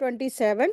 27।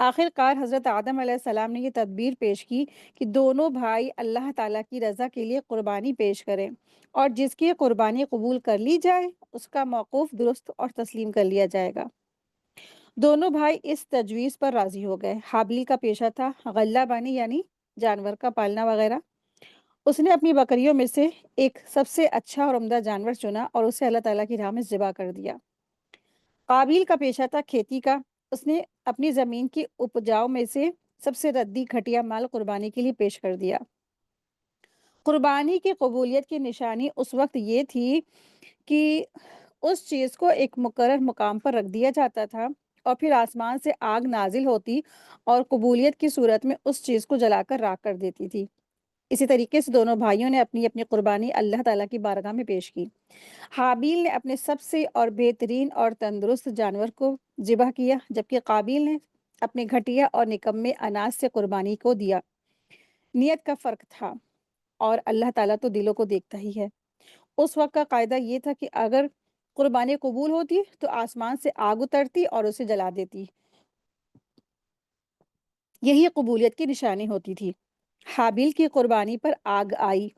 آخر کار حضرت آدم علیہ السلام نے یہ تدبیر پیش کی کہ دونوں بھائی اللہ تعالیٰ کی رضا کے لیے قربانی پیش کریں، اور جس کی قربانی قبول کر لی جائے اس کا موقوف درست اور تسلیم کر لیا جائے گا۔ دونوں بھائی اس تجویز پر راضی ہو گئے۔ حابیل کا پیشہ تھا غلہ بانی، یعنی جانور کا پالنا وغیرہ۔ اس نے اپنی بکریوں میں سے ایک سب سے اچھا اور عمدہ جانور چنا اور اسے اللہ تعالیٰ کی راہ میں ذبح کر دیا۔ قابیل کا پیشہ تھا کھیتی کا۔ اس نے اپنی زمین کی اپجاؤ میں سے سب سے ردی گھٹیا مال قربانی کے لیے پیش کر دیا۔ قربانی کی قبولیت کی نشانی اس وقت یہ تھی کہ اس چیز کو ایک مقرر مقام پر رکھ دیا جاتا تھا اور پھر آسمان سے آگ نازل ہوتی اور قبولیت کی صورت میں اس چیز کو جلا کر راکھ کر دیتی تھی۔ اسی طریقے سے دونوں بھائیوں نے اپنی اپنی قربانی اللہ تعالیٰ کی بارگاہ میں پیش کی۔ حابیل نے اپنے سب سے اور بہترین اور تندرست جانور کو ذبح کیا، جبکہ قابیل نے اپنے گھٹیا اور نکمے اناج سے قربانی کو دیا۔ نیت کا فرق تھا، اور اللہ تعالیٰ تو دلوں کو دیکھتا ہی ہے۔ اس وقت کا قاعدہ یہ تھا کہ اگر قربانی قبول ہوتی تو آسمان سے آگ اترتی اور اسے جلا دیتی۔ یہی قبولیت کی نشانی ہوتی تھی۔ حابیل کی قربانی پر آگ آئی،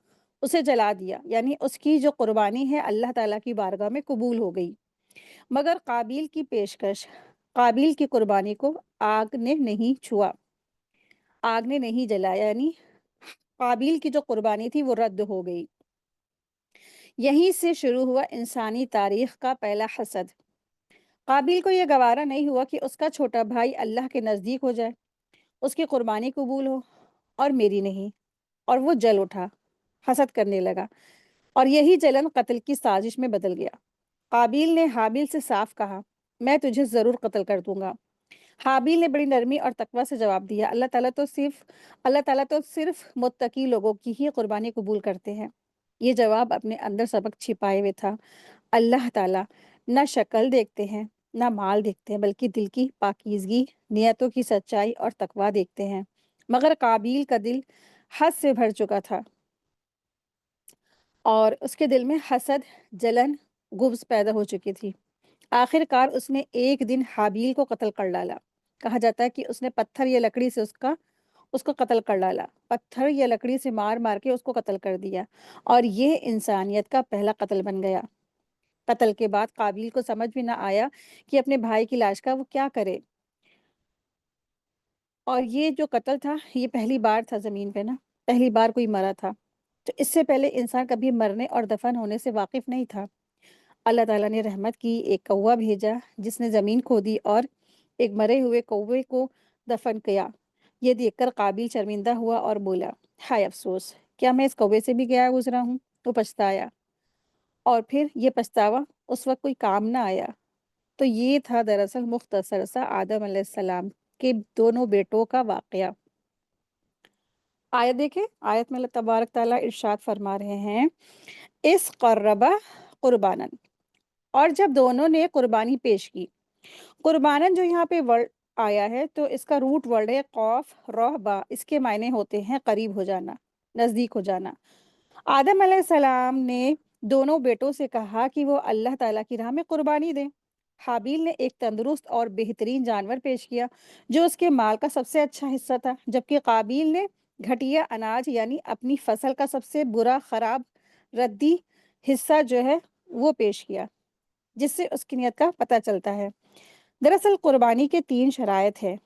اسے جلا دیا، یعنی اس کی جو قربانی ہے اللہ تعالیٰ کی بارگاہ میں قبول ہو گئی۔ مگر قابیل کی پیشکش، قابیل کی قربانی کو آگ نے نہیں چھوا، آگ نے نہیں جلایا، یعنی قابیل کی جو قربانی تھی وہ رد ہو گئی۔ یہیں سے شروع ہوا انسانی تاریخ کا پہلا حسد۔ قابیل کو یہ گوارا نہیں ہوا کہ اس کا چھوٹا بھائی اللہ کے نزدیک ہو جائے، اس کی قربانی قبول ہو اور میری نہیں، اور وہ جل اٹھا، حسد کرنے لگا، اور یہی جلن قتل کی سازش میں بدل گیا۔ قابیل نے حابیل سے صاف کہا، میں تجھے ضرور قتل کر دوں گا۔ حابیل نے بڑی نرمی اور تقوی سے جواب دیا، اللہ تعالیٰ تو صرف متقی لوگوں کی ہی قربانی قبول کرتے ہیں۔ یہ جواب اپنے اندر سبق چھپائے ہوئے تھا۔ اللہ تعالیٰ نہ شکل دیکھتے ہیں نہ مال دیکھتے ہیں، بلکہ دل کی پاکیزگی، نیتوں کی سچائی اور تقوی دیکھتے ہیں۔ مگر قابیل کا دل حد سے بھر چکا تھا اور اس کے دل میں حسد، جلن، غبض پیدا ہو چکی تھی۔ آخر کار اس نے ایک دن حابیل کو قتل کر ڈالا۔ کہا جاتا ہے کہ اس نے پتھر یا لکڑی سے اس کو قتل کر ڈالا، پتھر یا لکڑی سے مار مار کے اس کو قتل کر دیا، اور یہ انسانیت کا پہلا قتل بن گیا۔ قتل کے بعد قابیل کو سمجھ بھی نہ آیا کہ اپنے بھائی کی لاش کا وہ کیا کرے، اور یہ جو قتل تھا یہ پہلی بار تھا زمین پہ، نا پہلی بار کوئی مرا تھا، تو اس سے پہلے انسان کبھی مرنے اور دفن ہونے سے واقف نہیں تھا۔ اللہ تعالیٰ نے رحمت کی، ایک کوہ بھیجا جس نے زمین کھودی اور ایک مرے ہوئے کوے کو دفن کیا۔ یہ دیکھ کر قابیل شرمندہ ہوا اور بولا، ہائے افسوس، کیا میں اس کوے سے بھی گیا گزرا ہوں؟ وہ پچھتایا، اور پھر یہ پچھتاوا اس وقت کوئی کام نہ آیا۔ تو یہ تھا دراصل مختصر سا آدم علیہ السلام کے دونوں بیٹوں کا واقعہ۔ آیت دیکھیں، آیت میں اللہ تبارک تعالیٰ ارشاد فرما رہے ہیں، اس قربا قربانن، اور جب دونوں نے قربانی پیش کی۔ قربانن جو یہاں پہ ورڈ آیا ہے تو اس کا روٹ ورڈ ہے قوف روح با، اس کے معنی ہوتے ہیں قریب ہو جانا، نزدیک ہو جانا۔ آدم علیہ السلام نے دونوں بیٹوں سے کہا کہ وہ اللہ تعالیٰ کی راہ میں قربانی دیں۔ حابیل نے ایک تندرست اور بہترین جانور پیش کیا جو اس کے مال کا سب سے اچھا حصہ تھا، جبکہ قابیل نے گھٹیا اناج یعنی اپنی فصل کا سب سے برا، خراب، ردی حصہ جو ہے وہ پیش کیا، جس سے اس کی نیت کا پتہ چلتا ہے۔ دراصل قربانی کے 3 شرائط ہیں۔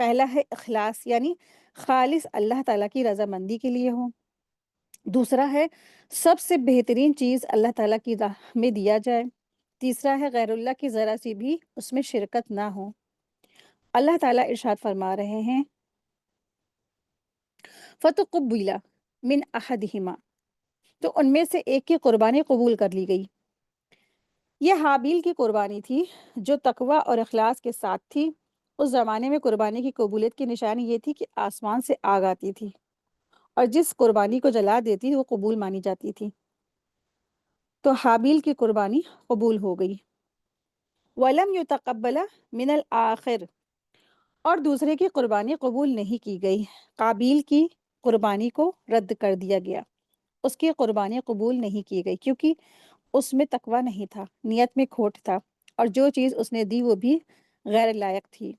پہلا ہے اخلاص، یعنی خالص اللہ تعالیٰ کی رضامندی کے لیے ہو۔ دوسرا ہے سب سے بہترین چیز اللہ تعالیٰ کی راہ میں دیا جائے۔ تیسرا ہے غیر اللہ کی ذرا سی بھی اس میں شرکت نہ ہو۔ اللہ تعالیٰ ارشاد فرما رہے ہیں، فَتُقُبِّلَ مِنْ أَحَدِهِمَا، تو ان میں سے ایک کی قربانی قبول کر لی گئی۔ یہ حابیل کی قربانی تھی جو تقوی اور اخلاص کے ساتھ تھی۔ اس زمانے میں قربانی کی قبولیت کی نشانی یہ تھی کہ آسمان سے آگ آتی تھی، اور جس قربانی کو جلا دیتی وہ قبول مانی جاتی تھی۔ تو حابیل کی قربانی قبول ہو گئی۔ وَلَمْ يُتَقَبَّلَ مِنَ الْآخِرِ، اور دوسرے کی قربانی قبول نہیں کی گئی۔ قابیل کی قربانی کو رد کر دیا گیا، اس کی قربانی قبول نہیں کی گئی کیونکہ اس میں تقوی نہیں تھا، نیت میں کھوٹ تھا، اور جو چیز اس نے دی وہ بھی غیر لائق تھی۔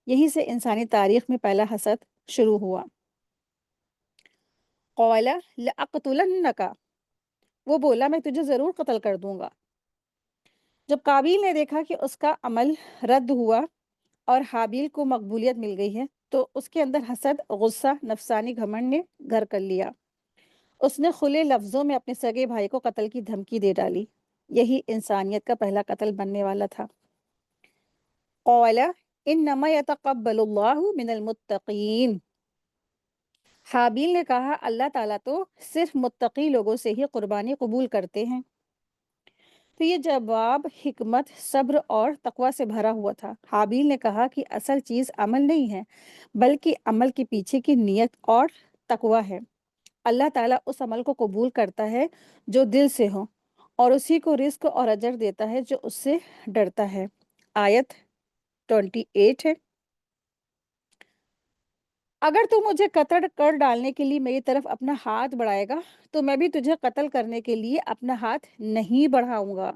یہیں سے انسانی تاریخ میں پہلا حسد شروع ہوا۔ قال لأقتلنک، وہ بولا میں تجھے ضرور قتل کر دوں گا۔ جب قابیل نے دیکھا کہ اس کا عمل رد ہوا اور حابیل کو مقبولیت مل گئی ہے تو اس کے اندر حسد، غصہ، نفسانی گھمنڈ نے گھر کر لیا۔ اس نے کھلے لفظوں میں اپنے سگے بھائی کو قتل کی دھمکی دے ڈالی۔ یہی انسانیت کا پہلا قتل بننے والا تھا۔ قال انما يتقبل اللہ من المتقین، حابیل نے کہا اللہ تعالیٰ تو صرف متقی لوگوں سے ہی قربانی قبول کرتے ہیں۔ تو یہ جواب حکمت، صبر اور تقوی سے بھرا ہوا تھا۔ حابیل نے کہا کہ اصل چیز عمل نہیں ہے بلکہ عمل کے پیچھے کی نیت اور تقوی ہے۔ اللہ تعالیٰ اس عمل کو قبول کرتا ہے جو دل سے ہو، اور اسی کو رزق اور اجر دیتا ہے جو اس سے ڈرتا ہے۔ آیت 28 ہے۔ اگر تو مجھے قتل کر ڈالنے کے لیے میری طرف اپنا ہاتھ بڑھائے گا تو میں بھی تجھے قتل کرنے کے لیے اپنا ہاتھ نہیں بڑھاؤں گا۔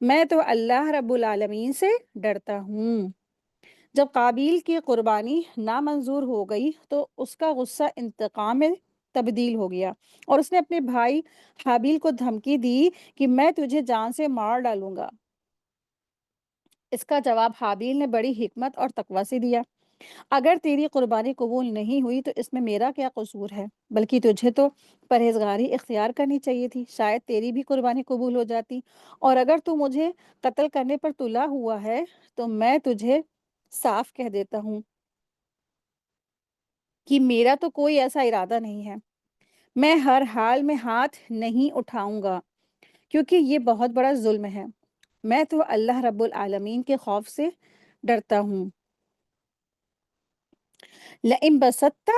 میں تو اللہ رب العالمین سے ڈرتا ہوں۔ جب قابیل کی قربانی نامنظور ہو گئی تو اس کا غصہ انتقام میں تبدیل ہو گیا اور اس نے اپنے بھائی حابیل کو دھمکی دی کہ میں تجھے جان سے مار ڈالوں گا۔ اس کا جواب حابیل نے بڑی حکمت اور تقوی سے دیا۔ اگر تیری قربانی قبول نہیں ہوئی تو اس میں میرا کیا قصور ہے، بلکہ تجھے تو پرہیزگاری اختیار کرنی چاہیے تھی، شاید تیری بھی قربانی قبول ہو جاتی۔ اور اگر تو مجھے قتل کرنے پر تلا ہوا ہے تو میں تجھے صاف کہہ دیتا ہوں کہ میرا تو کوئی ایسا ارادہ نہیں ہے۔ میں ہر حال میں ہاتھ نہیں اٹھاؤں گا کیونکہ یہ بہت بڑا ظلم ہے۔ میں تو اللہ رب العالمین کے خوف سے ڈرتا ہوں۔ لئن بسطت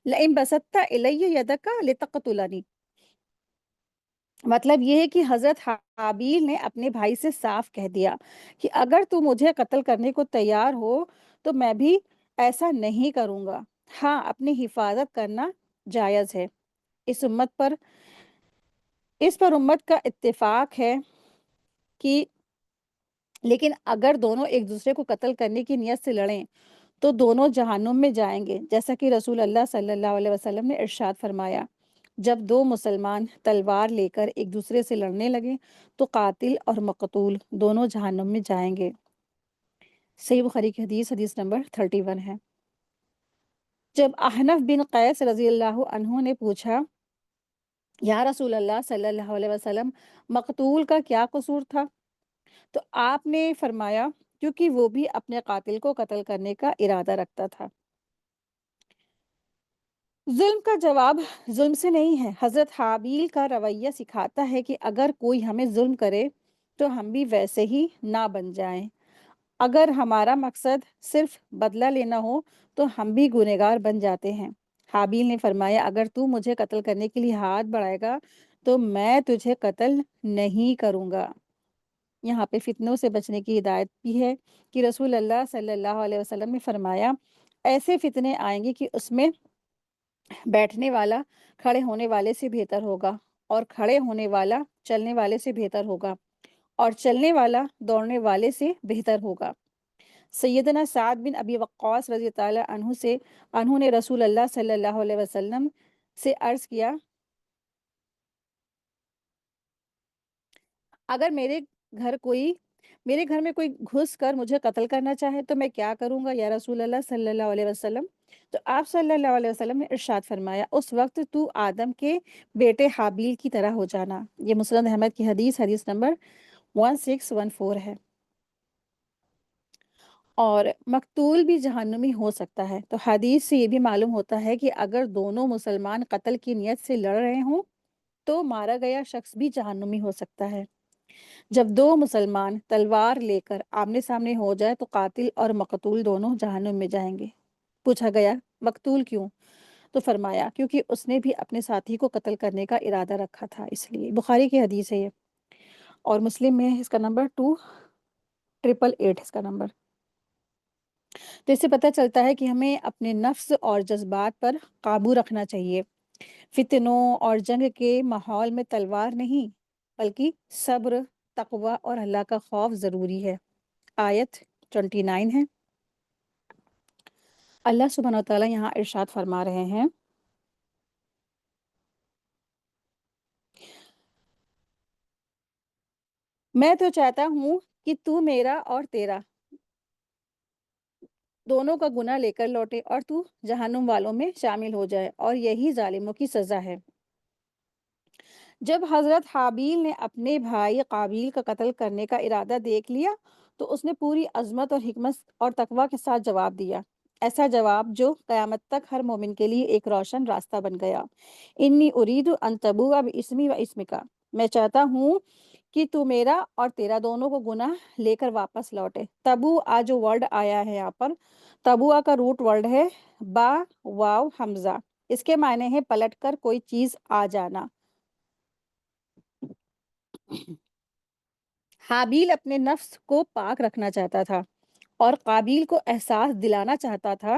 لئن بسطت الی یدک لتقتلنی، مطلب یہ ہے کہ حضرت حابیل نے اپنے بھائی سے صاف کہہ دیا کہ اگر تو مجھے قتل کرنے کو تیار ہو تو میں بھی ایسا نہیں کروں گا۔ ہاں، اپنی حفاظت کرنا جائز ہے۔ اس پر امت کا اتفاق ہے کہ لیکن اگر دونوں ایک دوسرے کو قتل کرنے کی نیت سے لڑیں تو دونوں جہنم میں جائیں گے، جیسا کہ رسول اللہ صلی اللہ علیہ وسلم نے ارشاد فرمایا، جب دو مسلمان تلوار لے کر ایک دوسرے سے لڑنے لگیں تو قاتل اور مقتول دونوں جہنم میں جائیں گے۔ صحیح بخاری کی حدیث نمبر 31 ہے۔ جب احنف بن قیس رضی اللہ عنہ نے پوچھا یا رسول اللہ صلی اللہ علیہ وسلم، مقتول کا کیا قصور تھا؟ تو آپ نے فرمایا کیونکہ وہ بھی اپنے قاتل کو قتل کرنے کا ارادہ رکھتا تھا۔ ظلم کا جواب ظلم سے نہیں ہے۔ حضرت حابیل کا رویہ سکھاتا ہے کہ اگر کوئی ہمیں ظلم کرے تو ہم بھی ویسے ہی نہ بن جائیں۔ اگر ہمارا مقصد صرف بدلہ لینا ہو تو ہم بھی گنہگار بن جاتے ہیں۔ حابیل نے فرمایا اگر تو مجھے قتل کرنے کے لیے ہاتھ بڑھائے گا تو میں تجھے قتل نہیں کروں گا۔ یہاں پہ فتنوں سے بچنے کی ہدایت بھی ہے کہ رسول اللہ صلی اللہ علیہ وسلم نے فرمایا ایسے فتنے آئیں گے کہ اس میں بیٹھنے والا کھڑے ہونے والے سے بہتر ہوگا، اور کھڑے ہونے والا چلنے والے سے بہتر ہوگا، اور چلنے والا دوڑنے والے سے بہتر ہوگا۔ سیدنا سعد بن ابی وقاص رضی اللہ عنہ نے رسول اللہ صلی اللہ علیہ وسلم سے عرض کیا اگر میرے گھر میں کوئی گھس کر مجھے قتل کرنا چاہے تو میں کیا کروں گا یا رسول اللہ صلی اللہ علیہ وسلم؟ تو آپ صلی اللہ علیہ وسلم نے ارشاد فرمایا اس وقت تو آدم کے بیٹے حابیل کی طرح ہو جانا۔ یہ مسند احمد کی حدیث نمبر 1614 ہے۔ اور مقتول بھی جہنمی ہو سکتا ہے۔ تو حدیث سے یہ بھی معلوم ہوتا ہے کہ اگر دونوں مسلمان قتل کی نیت سے لڑ رہے ہوں تو مارا گیا شخص بھی جہنمی ہو سکتا ہے۔ جب دو مسلمان تلوار لے کر آمنے سامنے ہو جائے تو قاتل اور مقتول دونوں جہنم میں جائیں گے۔ پوچھا گیا مقتول کیوں؟ تو فرمایا کیونکہ اس نے بھی اپنے ساتھی کو قتل کرنے کا ارادہ رکھا تھا، اس لیے۔ بخاری کی حدیث ہے یہ، اور مسلم میں اس کا نمبر 2888 اس کا نمبر۔ تو اس سے پتہ چلتا ہے کہ ہمیں اپنے نفس اور جذبات پر قابو رکھنا چاہیے۔ فتنوں اور جنگ کے ماحول میں تلوار نہیں بلکہ صبر، تقوی اور اللہ کا خوف ضروری ہے۔ آیت 29 ہے۔ اللہ سبحانہ و تعالیٰ یہاں ارشاد فرما رہے ہیں، میں تو چاہتا ہوں کہ تو میرا اور تیرا دونوں کا گناہ لے کر لوٹے اور تو جہنم والوں میں شامل ہو جائے، اور یہی ظالموں کی سزا ہے۔ جب حضرت حابیل نے اپنے بھائی قابیل کا قتل کرنے کا ارادہ دیکھ لیا تو اس نے پوری عظمت اور حکمت اور تقوی کے ساتھ جواب دیا، ایسا جواب جو قیامت تک ہر مومن کے لیے ایک روشن راستہ بن گیا۔ انی ارید ان تبوء باسمی و اسمک، میں چاہتا ہوں کہ تو میرا اور تیرا دونوں کو گناہ لے کر واپس لوٹے۔ تبو جو ورڈ آیا ہے یہاں پر، تبوا کا روٹ ورڈ ہے با واو حمزہ، اس کے معنی ہے پلٹ کر کوئی چیز آ جانا۔ حابیل اپنے نفس کو پاک رکھنا چاہتا تھا اور قابیل کو احساس دلانا چاہتا تھا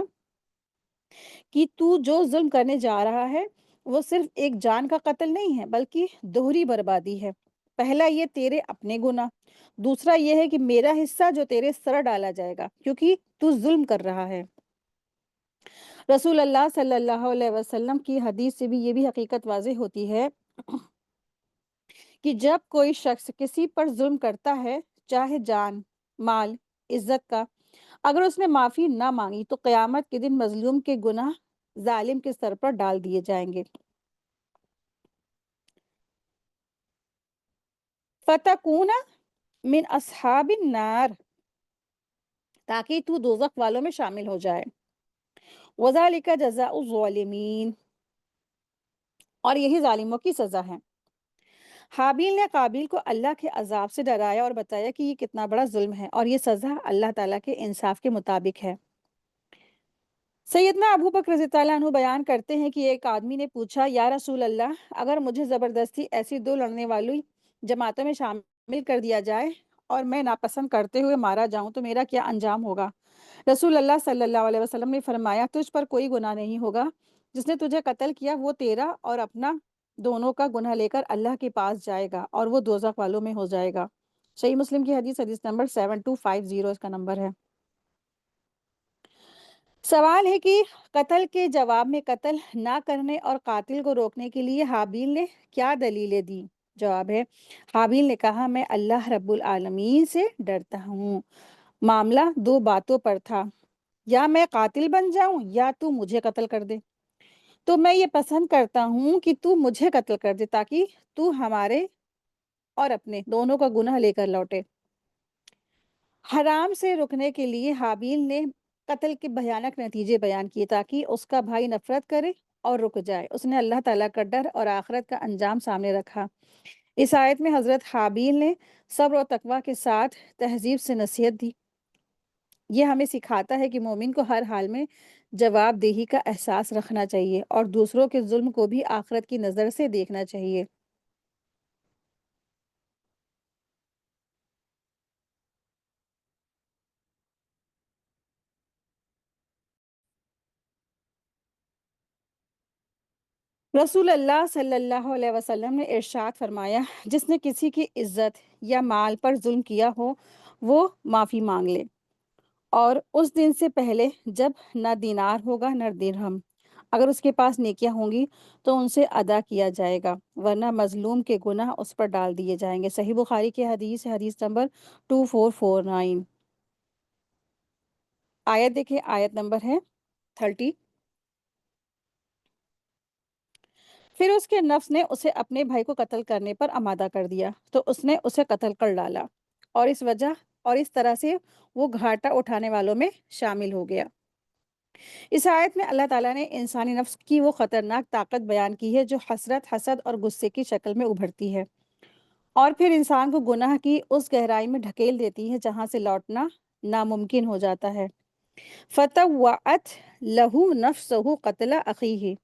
کہ تو جو ظلم کرنے جا رہا ہے وہ صرف ایک جان کا قتل نہیں ہے بلکہ دوہری بربادی ہے۔ پہلا یہ تیرے اپنے گناہ، دوسرا یہ ہے کہ میرا حصہ جو تیرے سر ڈالا جائے گا کیونکہ تو ظلم کر رہا ہے۔ رسول اللہ صلی اللہ علیہ وسلم کی حدیث سے بھی یہ بھی حقیقت واضح ہوتی ہے کہ جب کوئی شخص کسی پر ظلم کرتا ہے، چاہے جان، مال، عزت کا، اگر اس نے معافی نہ مانگی تو قیامت کے دن مظلوم کے گناہ ظالم کے سر پر ڈال دیے جائیں گے۔ فتکون من اصحاب النار، تاکہ تو دوزخ والوں میں شامل ہو جائے۔ وذالک جزاء الظالمین، اور یہی ظالموں کی سزا ہے۔ حابیل نے قابیل کو اللہ کے عذاب سے ڈرایا اور بتایا کہ یہ کتنا بڑا ظلم ہے اور یہ سزا اللہ تعالیٰ کے انصاف کے مطابق ہے۔ سیدنا ابو بکر رضی اللہ عنہ بیان کرتے ہیں کہ ایک آدمی نے پوچھا، یا رسول اللہ، اگر مجھے زبردستی ایسی دو لڑنے والی جماعتوں میں شامل کر دیا جائے اور میں ناپسند کرتے ہوئے مارا جاؤں تو میرا کیا انجام ہوگا؟ رسول اللہ صلی اللہ علیہ وسلم نے فرمایا، تجھ پر کوئی گناہ نہیں ہوگا، جس نے تجھے قتل کیا وہ تیرا اور اپنا دونوں کا گناہ لے کر اللہ کے پاس جائے گا اور وہ دوزخ والوں میں ہو جائے گا۔ صحیح مسلم کی حدیث، حدیث نمبر 7250 اس کا نمبر ہے۔ سوال ہے کہ قتل کے جواب میں قتل نہ کرنے اور قاتل کو روکنے کے لیے حابیل نے کیا دلیلیں دی؟ جواب ہے، حابیل نے کہا، میں اللہ رب العالمین سے ڈرتا ہوں۔ معاملہ دو باتوں پر تھا، یا میں قاتل بن جاؤں یا تو مجھے قتل کر دے، تو میں یہ پسند کرتا ہوں کہ تو مجھے قتل کر دے تاکہ تو ہمارے اور اپنے دونوں کا گناہ لے کر لوٹے۔ حرام سے رکنے کے لیے حابیل نے قتل کے بھیانک نتیجے بیان کیے تاکہ اس کا بھائی نفرت کرے اور رک جائے۔ اس نے اللہ تعالیٰ کا ڈر اور آخرت کا انجام سامنے رکھا۔ اس آیت میں حضرت حابیل نے صبر و تقوی کے ساتھ تہذیب سے نصیحت دی۔ یہ ہمیں سکھاتا ہے کہ مومن کو ہر حال میں جواب دہی کا احساس رکھنا چاہیے اور دوسروں کے ظلم کو بھی آخرت کی نظر سے دیکھنا چاہیے۔ رسول اللہ صلی اللہ علیہ وسلم نے ارشاد فرمایا، جس نے کسی کی عزت یا مال پر ظلم کیا ہو وہ معافی مانگ لے، اور اس دن سے پہلے جب نہ دینار ہوگا نہ درہم، اگر اس کے پاس نیکیاں ہوں گی تو ان سے ادا کیا جائے گا، ورنہ مظلوم کے گناہ اس پر ڈال دیے جائیں گے۔ صحیح بخاری کی حدیث ہے، حدیث نمبر 2449۔ آیت دیکھیں، آیت نمبر ہے 30۔ پھر اس کے نفس نے اسے اپنے بھائی کو قتل کرنے پر آمادہ کر دیا تو اس نے اسے قتل کر ڈالا، اور اس طرح سے وہ گھاٹا اٹھانے والوں میں شامل ہو گیا۔ اس آیت میں اللہ تعالیٰ نے انسانی نفس کی وہ خطرناک طاقت بیان کی ہے جو حسرت، حسد اور غصے کی شکل میں ابھرتی ہے اور پھر انسان کو گناہ کی اس گہرائی میں ڈھکیل دیتی ہے جہاں سے لوٹنا ناممکن ہو جاتا ہے۔ فَطَوَّعَتْ لَهُ نَفْسُهُ قَتْلَ أَخِيهِ،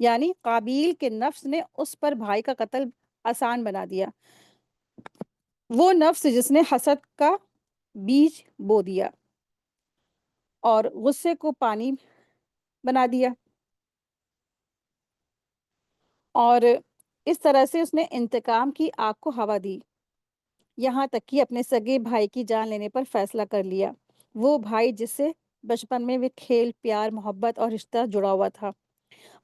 یعنی قابیل کے نفس نے اس پر بھائی کا قتل آسان بنا دیا، وہ نفس جس نے حسد کا بیج بو دیا اور غصے کو پانی بنا دیا، اور اس طرح سے اس نے انتقام کی آگ کو ہوا دی۔ یہاں تک کہ اپنے سگے بھائی کی جان لینے پر فیصلہ کر لیا، وہ بھائی جس سے بچپن میں وہ کھیل پیار محبت اور رشتہ جڑا ہوا تھا۔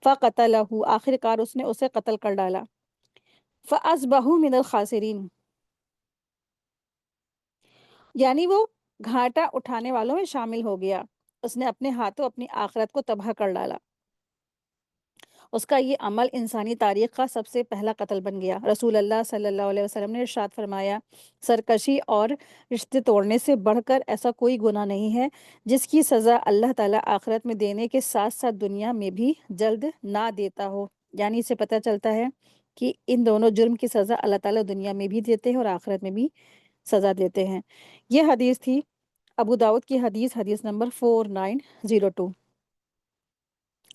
فَقَتَلَهُ، آخر کار اس نے اسے قتل کر ڈالا۔ فَأَصْبَحُوا مِنَ الْخَاسِرِينَ، یعنی وہ گھاٹا اٹھانے والوں میں شامل ہو گیا، اس نے اپنے ہاتھوں اپنی آخرت کو تباہ کر ڈالا۔ اس کا یہ عمل انسانی تاریخ کا سب سے پہلا قتل بن گیا۔ رسول اللہ صلی اللہ علیہ وسلم نے ارشاد فرمایا، سرکشی اور رشتے توڑنے سے بڑھ کر ایسا کوئی گناہ نہیں ہے جس کی سزا اللہ تعالیٰ آخرت میں دینے کے ساتھ ساتھ دنیا میں بھی جلد نہ دیتا ہو۔ یعنی اسے پتہ چلتا ہے کہ ان دونوں جرم کی سزا اللہ تعالیٰ دنیا میں بھی دیتے ہیں اور آخرت میں بھی سزا دیتے ہیں۔ یہ حدیث تھی ابو داؤد کی حدیث، حدیث نمبر 4902۔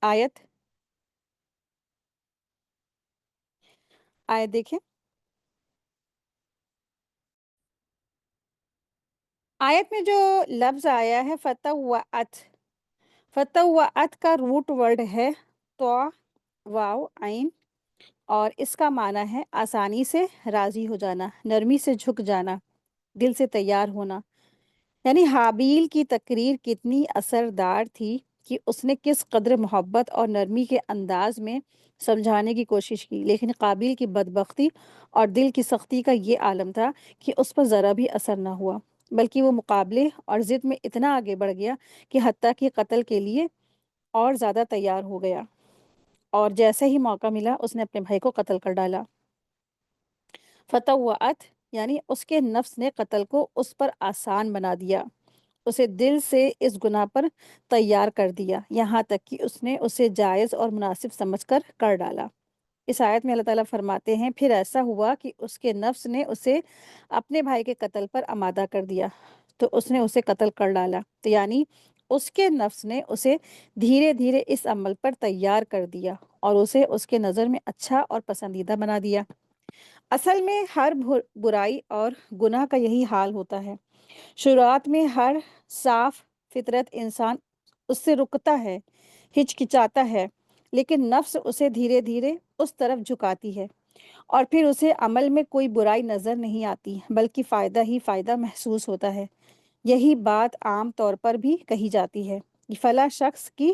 آیت دیکھیں، آیت میں جو لفظ آیا ہے فتوعت، فتوعت کا روٹ ورڈ ہے تو واو عین، اور اس کا معنی ہے آسانی سے راضی ہو جانا، نرمی سے جھک جانا، دل سے تیار ہونا۔ یعنی حابیل کی تقریر کتنی اثردار تھی کہ اس نے کس قدر محبت اور نرمی کے انداز میں سمجھانے کی کوشش کی، لیکن قابیل کی بدبختی اور دل کی سختی کا یہ عالم تھا کہ اس پر ذرا بھی اثر نہ ہوا، بلکہ وہ مقابلے اور ضد میں اتنا آگے بڑھ گیا کہ حتیٰ کہ قتل کے لیے اور زیادہ تیار ہو گیا، اور جیسے ہی موقع ملا اس نے اپنے بھائی کو قتل کر ڈالا۔ فتوعت یعنی اس کے نفس نے قتل کو اس پر آسان بنا دیا، اسے دل سے اس گناہ پر تیار کر دیا، یہاں تک کہ اس نے اسے جائز اور مناسب سمجھ کر ڈالا۔ اس آیت میں اللہ تعالیٰ فرماتے ہیں، پھر ایسا ہوا کہ اس کے نفس نے اسے اپنے بھائی کے قتل پر آمادہ کر دیا تو اس نے اسے قتل کر ڈالا۔ تو یعنی اس کے نفس نے اسے دھیرے دھیرے اس عمل پر تیار کر دیا اور اسے اس کے نظر میں اچھا اور پسندیدہ بنا دیا۔ اصل میں ہر برائی اور گناہ کا یہی حال ہوتا ہے۔ شروعات میں ہر صاف فطرت انسان اس سے رکتا ہے، ہچکچاتا ہے، لیکن نفس اسے دھیرے دھیرے اس طرف جھکاتی ہے اور پھر اسے عمل میں کوئی برائی نظر نہیں آتی بلکہ فائدہ ہی فائدہ محسوس ہوتا ہے۔ یہی بات عام طور پر بھی کہی جاتی ہے کہ فلاں شخص کی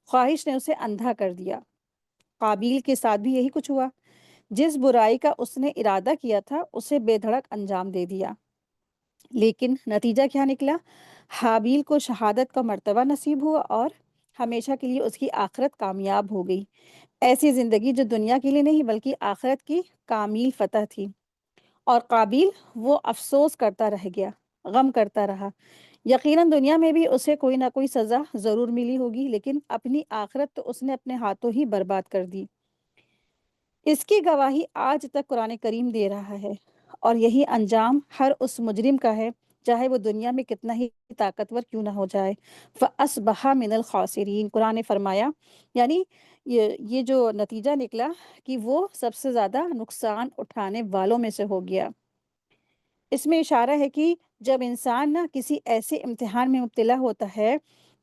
خواہش نے اسے اندھا کر دیا۔ قابیل کے ساتھ بھی یہی کچھ ہوا، جس برائی کا اس نے ارادہ کیا تھا اسے بے دھڑک انجام دے دیا، لیکن نتیجہ کیا نکلا؟ حابیل کو شہادت کا مرتبہ نصیب ہوا اور ہمیشہ کے لیے اس کی آخرت کامیاب ہو گئی۔ ایسی زندگی جو دنیا کے لیے نہیں بلکہ آخرت کی کامل فتح تھی، اور قابیل وہ افسوس کرتا رہ گیا، غم کرتا رہا۔ یقیناً دنیا میں بھی اسے کوئی نہ کوئی سزا ضرور ملی ہوگی، لیکن اپنی آخرت تو اس نے اپنے ہاتھوں ہی برباد کر دی۔ اس کی گواہی آج تک قرآن کریم دے رہا ہے، اور یہی انجام ہر اس مجرم کا ہے، چاہے وہ دنیا میں کتنا ہی طاقتور کیوں نہ ہو جائے۔ فَأَصْبَحَ مِنَ الْخَاسِرِينَ، قرآن نے فرمایا یعنی یہ جو نتیجہ نکلا کہ وہ سب سے زیادہ نقصان اٹھانے والوں میں سے ہو گیا۔ اس میں اشارہ ہے کہ جب انسان نہ کسی ایسے امتحان میں مبتلا ہوتا ہے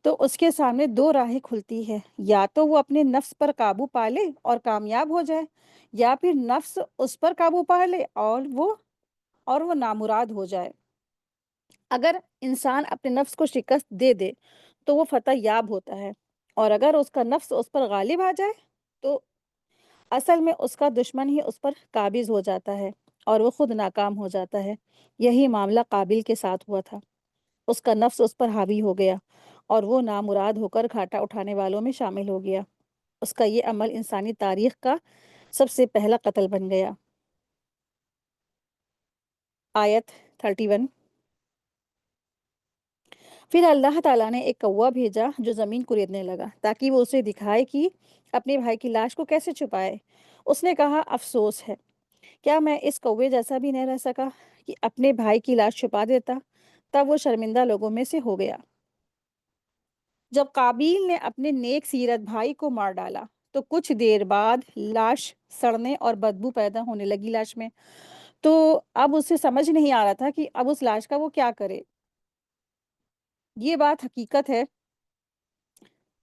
تو اس کے سامنے دو راہیں کھلتی ہے، یا تو وہ اپنے نفس پر قابو پا لے اور کامیاب ہو جائے، یا پھر نفس اس پر قابو پا لے اور وہ نامراد ہو جائے۔ اگر انسان اپنے نفس کو شکست دے دے تو وہ فتح یاب ہوتا ہے، اور اگر اس کا نفس اس پر غالب آ جائے تو اصل میں اس کا دشمن ہی اس پر قابض ہو جاتا ہے اور وہ خود ناکام ہو جاتا ہے۔ یہی معاملہ قابل کے ساتھ ہوا تھا، اس کا نفس اس پر حاوی ہو گیا اور وہ نامراد ہو کر گھاٹا اٹھانے والوں میں شامل ہو گیا۔ اس کا یہ عمل انسانی تاریخ کا سب سے پہلا قتل بن گیا۔ آیت 31۔ پھر اللہ تعالیٰ نے ایک کوا بھیجا جو زمین کریدنے لگا تاکہ وہ اسے دکھائے کہ اپنے بھائی کی لاش کو کیسے چھپائے۔ اس نے کہا، افسوس ہے، کیا میں اس کوے جیسا بھی نہیں رہ سکا کہ اپنے بھائی کی لاش چھپا دیتا؟ تب وہ شرمندہ لوگوں میں سے ہو گیا۔ جب قابیل نے اپنے نیک سیرت بھائی کو مار ڈالا تو کچھ دیر بعد لاش سڑنے اور بدبو پیدا ہونے لگی لاش میں، تو اب اسے سمجھ نہیں آ رہا تھا کہ اب اس لاش کا وہ کیا کرے۔ یہ بات حقیقت ہے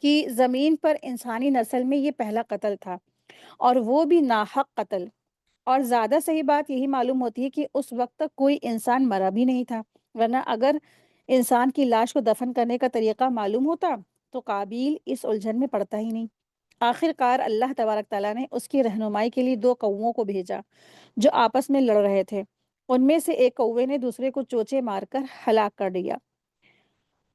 کہ زمین پر انسانی نسل میں یہ پہلا قتل تھا، اور وہ بھی ناحق قتل۔ اور زیادہ صحیح بات یہی معلوم ہوتی ہے کہ اس وقت تک کوئی انسان مرا بھی نہیں تھا، ورنہ اگر انسان کی لاش کو دفن کرنے کا طریقہ معلوم ہوتا تو قابیل اس الجھن میں پڑتا ہی نہیں۔ آخر کار اللہ تبارک تعالیٰ نے اس کی رہنمائی کے لیے 2 کوؤں کو بھیجا جو آپس میں لڑ رہے تھے۔ ان میں سے ایک کوے نے دوسرے کو چوچے مار کر ہلاک کر دیا۔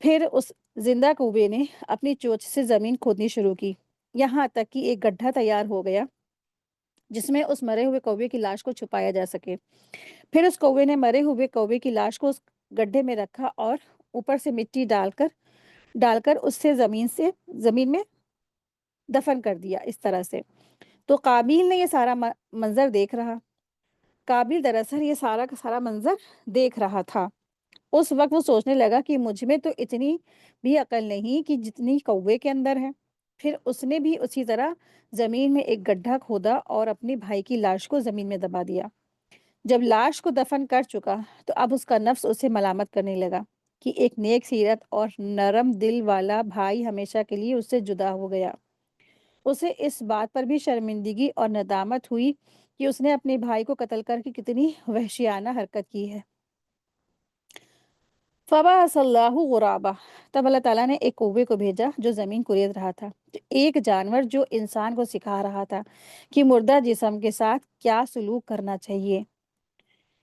پھر اس زندہ کوے نے اپنی چونچ سے زمین کھودنی شروع کی، یہاں تک کہ ایک گڈھا تیار ہو گیا جس میں اس مرے ہوئے کوے کی لاش کو چھپایا جا سکے۔ پھر اس کوے نے مرے ہوئے کوے کی لاش کو اس گڈھے میں رکھا اور اوپر سے مٹی ڈال کر اس سے زمین میں دفن کر دیا اس طرح سے۔ تو قابیل نے یہ سارا منظر دیکھ رہا۔ قابیل دراصل یہ سارا کا سارا منظر دیکھ رہا تھا۔ اس وقت وہ سوچنے لگا کہ مجھ میں تو اتنی بھی عقل نہیں کہ جتنی کوے کے اندر ہے۔ پھر اس نے بھی اسی طرح زمین میں ایک گڈھا کھودا اور اپنے بھائی کی لاش کو زمین میں دبا دیا۔ جب لاش کو دفن کر چکا تو اب اس کا نفس اسے ملامت کرنے لگا کہ ایک نیک سیرت اور نرم دل والا بھائی ہمیشہ کے لیے اس سے جدا ہو گیا۔ اسے اس بات پر بھی شرمندگی اور ندامت ہوئی کہ اس نے اپنے بھائی کو قتل کر کے کتنی وحشیانہ حرکت کی ہے۔ فبعث اللہ غرابا، تب اللہ تعالیٰ نے ایک کوے کو بھیجا جو زمین کریت رہا تھا، ایک جانور جو انسان کو سکھا رہا تھا کہ مردہ جسم کے ساتھ کیا سلوک کرنا چاہیے،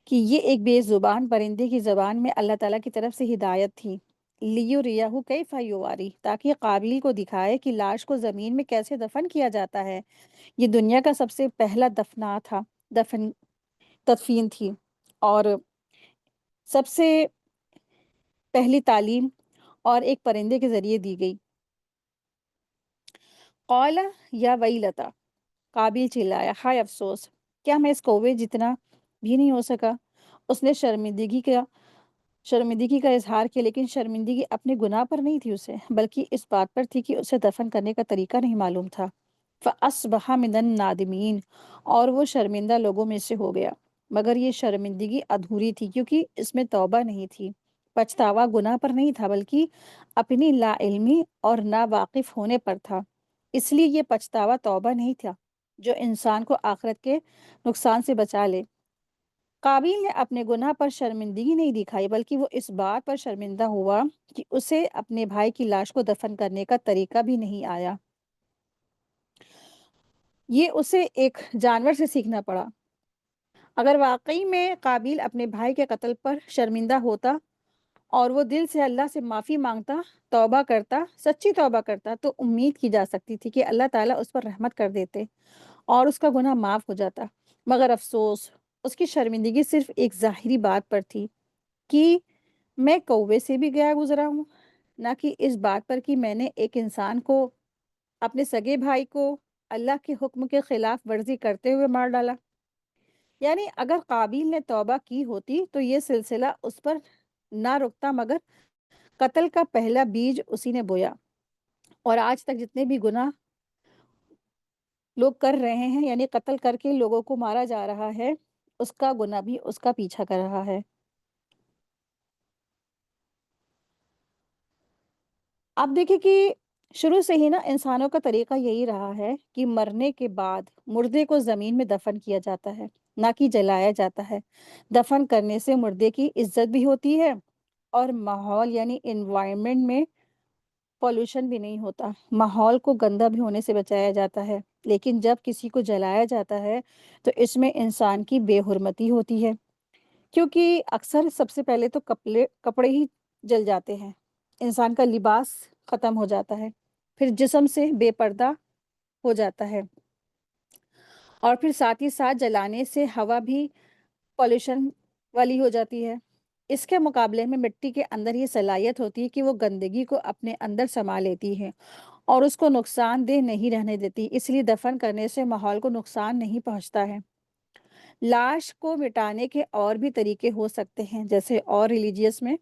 کہ یہ ایک بے زبان پرندے کی زبان میں اللہ تعالیٰ کی طرف سے ہدایت تھی۔ لیُریَہُ کیف یواری، تاکہ قابیل کو دکھائے کہ لاش کو زمین میں کیسے دفن کیا جاتا ہے۔ یہ دنیا کا سب سے پہلا تدفین تھی اور سب سے پہلی تعلیم اور ایک پرندے کے ذریعے دی گئی۔ قال یا ویلتا، قابیل چلایا، ہائے افسوس، کیا میں اس کوے جتنا بھی نہیں ہو سکا؟ اس نے شرمندگی کا اظہار کیا، لیکن شرمندگی اپنے گناہ پر نہیں تھی اسے، بلکہ اس بات پر تھی کہ اسے دفن کرنے کا طریقہ نہیں معلوم تھا۔ فَأَصْبَحَ مِنَ النَّادِمِينَ، اور وہ شرمندہ لوگوں میں سے ہو گیا، مگر یہ شرمندگی ادھوری تھی کیونکہ اس میں توبہ نہیں تھی۔ پچھتاوا گناہ پر نہیں تھا بلکہ اپنی لا علمی اور ناواقف ہونے پر تھا، اس لیے یہ پچھتاوا توبہ نہیں تھا جو انسان کو آخرت کے نقصان سے بچا لے۔ قابیل نے اپنے گناہ پر شرمندگی نہیں دکھائی بلکہ وہ اس بات پر شرمندہ ہوا کہ اسے اپنے بھائی کی لاش کو دفن کرنے کا طریقہ بھی نہیں آیا۔ یہ اسے ایک جانور سے سیکھنا پڑا۔ اگر واقعی میں قابیل اپنے بھائی کے قتل پر شرمندہ ہوتا اور وہ دل سے اللہ سے معافی مانگتا، توبہ کرتا، سچی توبہ کرتا، تو امید کی جا سکتی تھی کہ اللہ تعالیٰ اس پر رحمت کر دیتے اور اس کا گناہ معاف ہو جاتا۔ مگر افسوس، اس کی شرمندگی صرف ایک ظاہری بات پر تھی کہ میں کوے سے بھی گیا گزرا ہوں، نہ کہ اس بات پر کہ میں نے ایک انسان کو، اپنے سگے بھائی کو، اللہ کے حکم کے خلاف ورزی کرتے ہوئے مار ڈالا۔ یعنی اگر قابیل نے توبہ کی ہوتی تو یہ سلسلہ اس پر نہ رکتا، مگر قتل کا پہلا بیج اسی نے بویا، اور آج تک جتنے بھی گناہ لوگ کر رہے ہیں، یعنی قتل کر کے لوگوں کو مارا جا رہا ہے، اس کا گناہ بھی اس کا پیچھا کر رہا ہے۔ آپ دیکھیں کہ شروع سے ہی نا انسانوں کا طریقہ یہی رہا ہے کہ مرنے کے بعد مردے کو زمین میں دفن کیا جاتا ہے، نہ کہ جلایا جاتا ہے۔ دفن کرنے سے مردے کی عزت بھی ہوتی ہے اور ماحول یعنی انوائرمنٹ میں پولوشن بھی نہیں ہوتا، ماحول کو گندا بھی ہونے سے بچایا جاتا ہے۔ لیکن جب کسی کو جلایا جاتا ہے تو اس میں انسان کی بے حرمتی ہوتی ہے، کیونکہ اکثر سب سے پہلے تو کپڑے ہی جل جاتے ہیں، انسان کا لباس ختم ہو جاتا ہے، پھر جسم سے بے پردہ ہو جاتا ہے، اور پھر ساتھ ہی ساتھ جلانے سے ہوا بھی پولوشن والی ہو جاتی ہے۔ اس کے مقابلے میں مٹی کے اندر یہ صلاحیت ہوتی ہے کہ وہ گندگی کو اپنے اندر سما لیتی ہے اور اس کو نقصان دہ نہیں رہنے دیتی، اس لیے دفن کرنے سے ماحول کو نقصان نہیں پہنچتا ہے۔ لاش کو مٹانے کے اور بھی طریقے ہو سکتے ہیں، جیسے اور ریلیجیس میں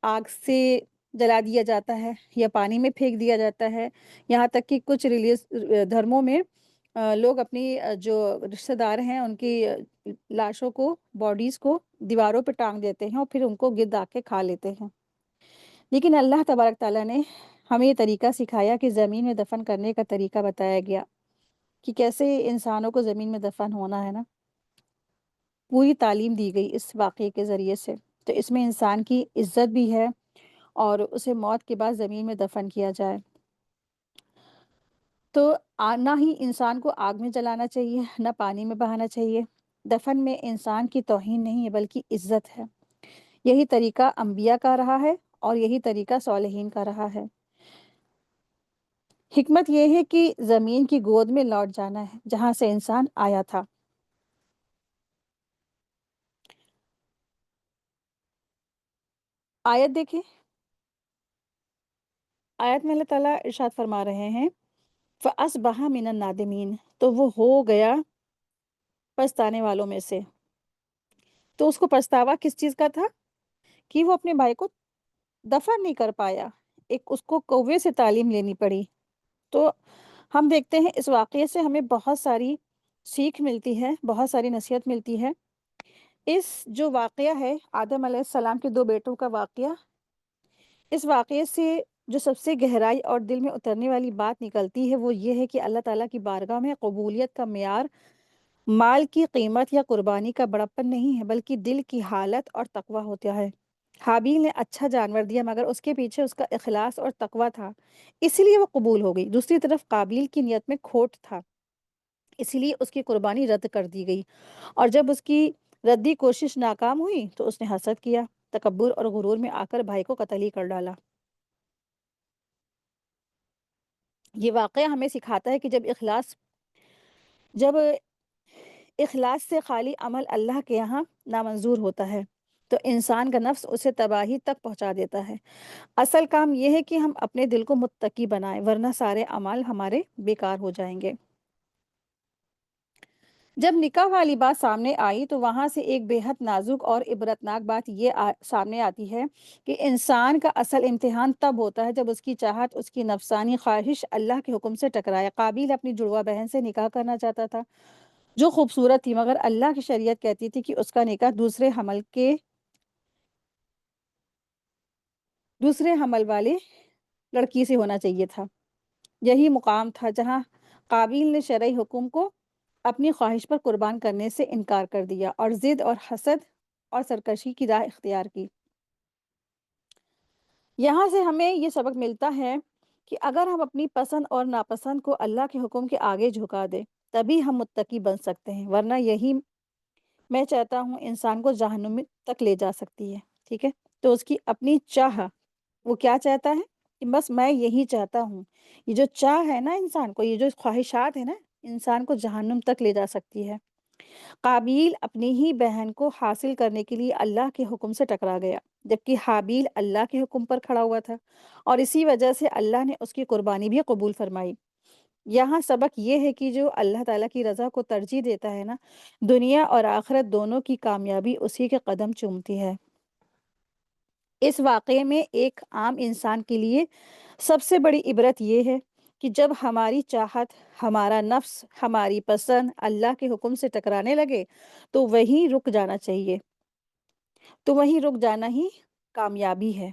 آگ سے جلا دیا جاتا ہے یا پانی میں پھینک دیا جاتا ہے، یہاں تک کہ کچھ دھرموں میں لوگ اپنی جو رشتہ دار ہیں ان کی لاشوں کو، باڈیز کو دیواروں پہ ٹانگ دیتے ہیں اور پھر ان کو گرد آ کے کھا لیتے ہیں۔ لیکن اللہ تبارک تعالیٰ نے ہمیں یہ طریقہ سکھایا کہ زمین میں دفن کرنے کا طریقہ بتایا گیا کہ کیسے انسانوں کو زمین میں دفن ہونا ہے نا۔ پوری تعلیم دی گئی اس واقعے کے ذریعے سے۔ تو اس میں انسان کی عزت بھی ہے اور اسے موت کے بعد زمین میں دفن کیا جائے۔ تو نہ ہی انسان کو آگ میں جلانا چاہیے، نہ پانی میں بہانا چاہیے۔ دفن میں انسان کی توہین نہیں ہے بلکہ عزت ہے۔ یہی طریقہ انبیاء کا رہا ہے اور یہی طریقہ صالحین کا رہا ہے۔ حکمت یہ ہے کہ زمین کی گود میں لوٹ جانا ہے جہاں سے انسان آیا تھا۔ آیت دیکھیں، آیت میں اللہ تعالیٰ ارشاد فرما رہے ہیں فَأَصْبَحَ مِنَ النَّادِمِينَ، تو وہ ہو گیا پچھتانے والوں میں سے۔ تو اس کو پچھتاوا کس چیز کا تھا؟ کہ وہ اپنے بھائی کو دفن نہیں کر پایا، ایک اس کو کوے سے تعلیم لینی پڑی۔ تو ہم دیکھتے ہیں اس واقعے سے ہمیں بہت ساری سیکھ ملتی ہے، بہت ساری نصیحت ملتی ہے۔ اس جو واقعہ ہے آدم علیہ السلام کے 2 بیٹوں کا واقعہ، اس واقعے سے جو سب سے گہرائی اور دل میں اترنے والی بات نکلتی ہے وہ یہ ہے کہ اللہ تعالیٰ کی بارگاہ میں قبولیت کا معیار مال کی قیمت یا قربانی کا بڑپن نہیں ہے بلکہ دل کی حالت اور تقوی ہوتا ہے۔ حابیل نے اچھا جانور دیا مگر اس کے پیچھے اس کا اخلاص اور تقوی تھا، اسی لیے وہ قبول ہو گئی۔ دوسری طرف قابیل کی نیت میں کھوٹ تھا، اسی لیے اس کی قربانی رد کر دی گئی، اور جب اس کی ردی کوشش ناکام ہوئی تو اس نے حسد کیا، تکبر اور غرور میں آ کر بھائی کو قتل ہی کر ڈالا۔ یہ واقعہ ہمیں سکھاتا ہے کہ جب اخلاص سے خالی عمل اللہ کے یہاں نامنظور ہوتا ہے تو انسان کا نفس اسے تباہی تک پہنچا دیتا ہے۔ اصل کام یہ ہے کہ ہم اپنے دل کو متقی بنائیں ورنہ سارے اعمال ہمارے بیکار ہو جائیں گے۔ جب نکاح والی بات سامنے آئی تو وہاں سے ایک بے حد نازک اور عبرتناک بات یہ سامنے آتی ہے کہ انسان کا اصل امتحان تب ہوتا ہے جب اس کی چاہت، اس کی نفسانی خواہش اللہ کے حکم سے ٹکرائے۔ قابیل اپنی جڑواں بہن سے نکاح کرنا چاہتا تھا جو خوبصورت تھی، مگر اللہ کی شریعت کہتی تھی کہ اس کا نکاح دوسرے حمل والے لڑکی سے ہونا چاہیے تھا۔ یہی مقام تھا جہاں قابیل نے شرعی حکم کو اپنی خواہش پر قربان کرنے سے انکار کر دیا اور ضد اور حسد اور سرکشی کی راہ اختیار کی۔ یہاں سے ہمیں یہ سبق ملتا ہے کہ اگر ہم اپنی پسند اور ناپسند کو اللہ کے حکم کے آگے جھکا دیں تبھی ہم متقی بن سکتے ہیں، ورنہ یہی میں چاہتا ہوں انسان کو جہنم تک لے جا سکتی ہے۔ ٹھیک ہے، تو اس کی اپنی چاہ، وہ کیا چاہتا ہے کہ بس میں یہی چاہتا ہوں، یہ جو چاہ ہے نا انسان کو، یہ جو خواہشات ہے نا انسان کو جہنم تک لے جا سکتی ہے۔ قابیل اپنی ہی بہن کو حاصل کرنے کے لیے اللہ کے حکم سے ٹکرا گیا جبکہ حابیل اللہ کے حکم پر کھڑا ہوا تھا، اور اسی وجہ سے اللہ نے اس کی قربانی بھی قبول فرمائی۔ یہاں سبق یہ ہے کہ جو اللہ تعالیٰ کی رضا کو ترجیح دیتا ہے نا، دنیا اور آخرت دونوں کی کامیابی اسی کے قدم چومتی ہے۔ اس واقعے میں ایک عام انسان کے لیے سب سے بڑی عبرت یہ ہے کہ جب ہماری چاہت، ہمارا نفس، ہماری پسند اللہ کے حکم سے ٹکرانے لگے تو وہیں رک جانا چاہیے، تو وہیں رک جانا ہی کامیابی ہے۔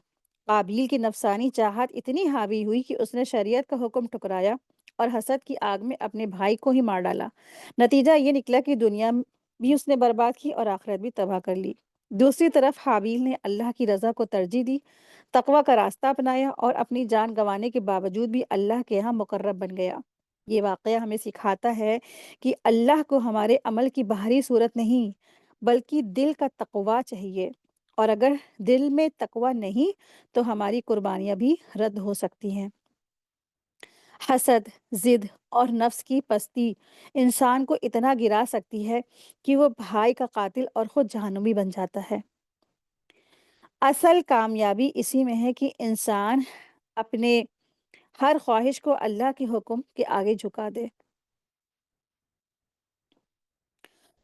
قابیل کی نفسانی چاہت اتنی حاوی ہوئی کہ اس نے شریعت کا حکم ٹکرایا اور حسد کی آگ میں اپنے بھائی کو ہی مار ڈالا۔ نتیجہ یہ نکلا کہ دنیا بھی اس نے برباد کی اور آخرت بھی تباہ کر لی۔ دوسری طرف حابیل نے اللہ کی رضا کو ترجیح دی، تقوی کا راستہ اپنایا اور اپنی جان گنوانے کے باوجود بھی اللہ کے یہاں مقرب بن گیا۔ یہ واقعہ ہمیں سکھاتا ہے کہ اللہ کو ہمارے عمل کی باہری صورت نہیں بلکہ دل کا تقوی چاہیے، اور اگر دل میں تقوی نہیں تو ہماری قربانیاں بھی رد ہو سکتی ہیں۔ حسد، ضد اور نفس کی پستی انسان کو اتنا گرا سکتی ہے کہ وہ بھائی کا قاتل اور خود جہنمی بن جاتا ہے۔ اصل کامیابی اسی میں ہے کہ انسان اپنے ہر خواہش کو اللہ کے حکم کے آگے جھکا دے۔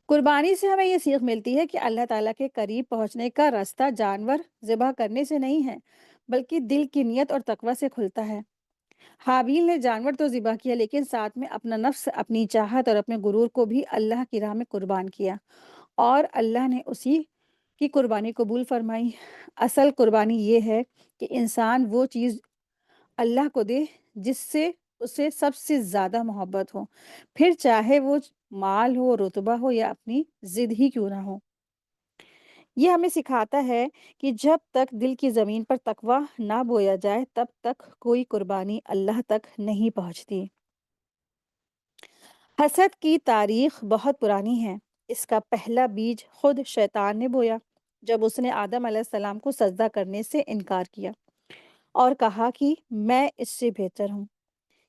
قربانی سے ہمیں یہ سیکھ ملتی ہے کہ اللہ تعالیٰ کے قریب پہنچنے کا راستہ جانور ذبح کرنے سے نہیں ہے بلکہ دل کی نیت اور تقوی سے کھلتا ہے۔ حابیل نے جانور تو ذبح کیا لیکن ساتھ میں اپنا نفس، اپنی چاہت اور اپنے غرور کو بھی اللہ کی راہ میں قربان کیا، اور اللہ نے اسی کی قربانی قبول فرمائی۔ اصل قربانی یہ ہے کہ انسان وہ چیز اللہ کو دے جس سے اسے سب سے زیادہ محبت ہو، پھر چاہے وہ مال ہو، رتبہ ہو یا اپنی ضد ہی کیوں نہ ہو۔ یہ ہمیں سکھاتا ہے کہ جب تک دل کی زمین پر تقویٰ نہ بویا جائے تب تک کوئی قربانی اللہ تک نہیں پہنچتی۔ حسد کی تاریخ بہت پرانی ہے۔ اس کا پہلا بیج خود شیطان نے بویا جب اس نے آدم علیہ السلام کو سجدہ کرنے سے انکار کیا اور کہا کہ میں اس سے بہتر ہوں۔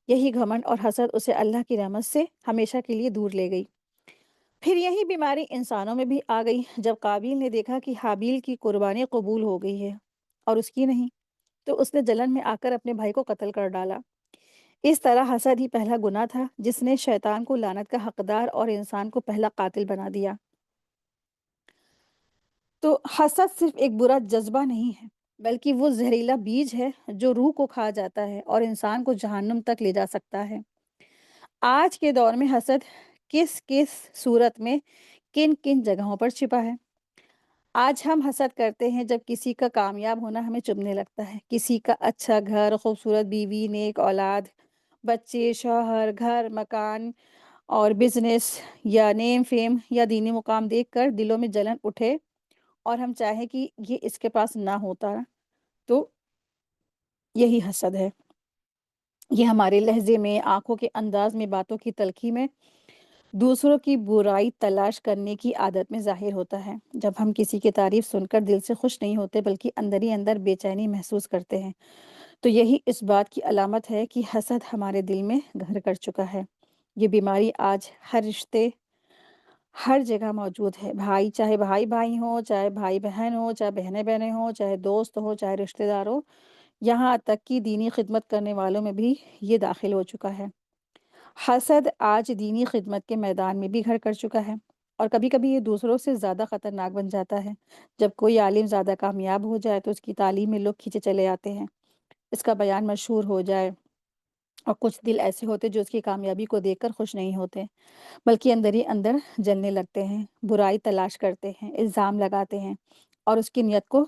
یہی گھمنڈ اور حسد اسے اللہ کی رحمت سے ہمیشہ کے لیے دور لے گئی۔ پھر یہی بیماری انسانوں میں بھی آ گئی جب قابیل نے دیکھا کہ حابیل کی قربانی قبول ہو گئی ہے اور اس کی نہیں، تو اس نے جلن میں آ کر اپنے بھائی کو قتل کر ڈالا۔ اس طرح حسد ہی پہلا گناہ تھا جس نے شیطان کو لعنت کا حقدار اور انسان کو پہلا قاتل بنا دیا۔ تو حسد صرف ایک برا جذبہ نہیں ہے بلکہ وہ زہریلا بیج ہے جو روح کو کھا جاتا ہے اور انسان کو جہنم تک لے جا سکتا ہے۔ آج کے دور میں حسد کس کس صورت میں کن کن جگہوں پر چھپا ہے؟ آج ہم حسد کرتے ہیں جب کسی کا کامیاب ہونا ہمیں چبھنے لگتا ہے، کسی کا اچھا گھر، خوبصورت بیوی، نیک اولاد، بچے، شوہر، گھر، مکان اور بزنس یا نیم فیم یا دینی مقام دیکھ کر دلوں میں جلن اٹھے اور ہم چاہیں کہ یہ اس کے پاس نہ ہوتا، تو یہی حسد ہے۔ یہ ہمارے لہجے میں، آنکھوں کے انداز میں، باتوں کی تلخی میں، دوسروں کی برائی تلاش کرنے کی عادت میں ظاہر ہوتا ہے۔ جب ہم کسی کی تعریف سن کر دل سے خوش نہیں ہوتے بلکہ اندر ہی اندر بے چینی محسوس کرتے ہیں، تو یہی اس بات کی علامت ہے کہ حسد ہمارے دل میں گھر کر چکا ہے۔ یہ بیماری آج ہر رشتے، ہر جگہ موجود ہے۔ چاہے بھائی بھائی ہوں، چاہے بھائی بہن ہوں، چاہے بہنیں بہنیں ہوں، چاہے دوست ہوں، چاہے رشتے دار ہوں، یہاں تک کہ دینی خدمت کرنے والوں میں بھی یہ داخل ہو چکا ہے۔ حسد آج دینی خدمت کے میدان میں بھی گھر کر چکا ہے اور کبھی کبھی یہ دوسروں سے زیادہ خطرناک بن جاتا ہے۔ جب کوئی عالم زیادہ کامیاب ہو جائے تو اس کی تعلیم میں لوگ کھینچے چلے آتے ہیں، اس کا بیان مشہور ہو جائے، اور کچھ دل ایسے ہوتے جو اس کی کامیابی کو دیکھ کر خوش نہیں ہوتے بلکہ اندر ہی اندر جلنے لگتے ہیں، برائی تلاش کرتے ہیں، الزام لگاتے ہیں اور اس کی نیت کو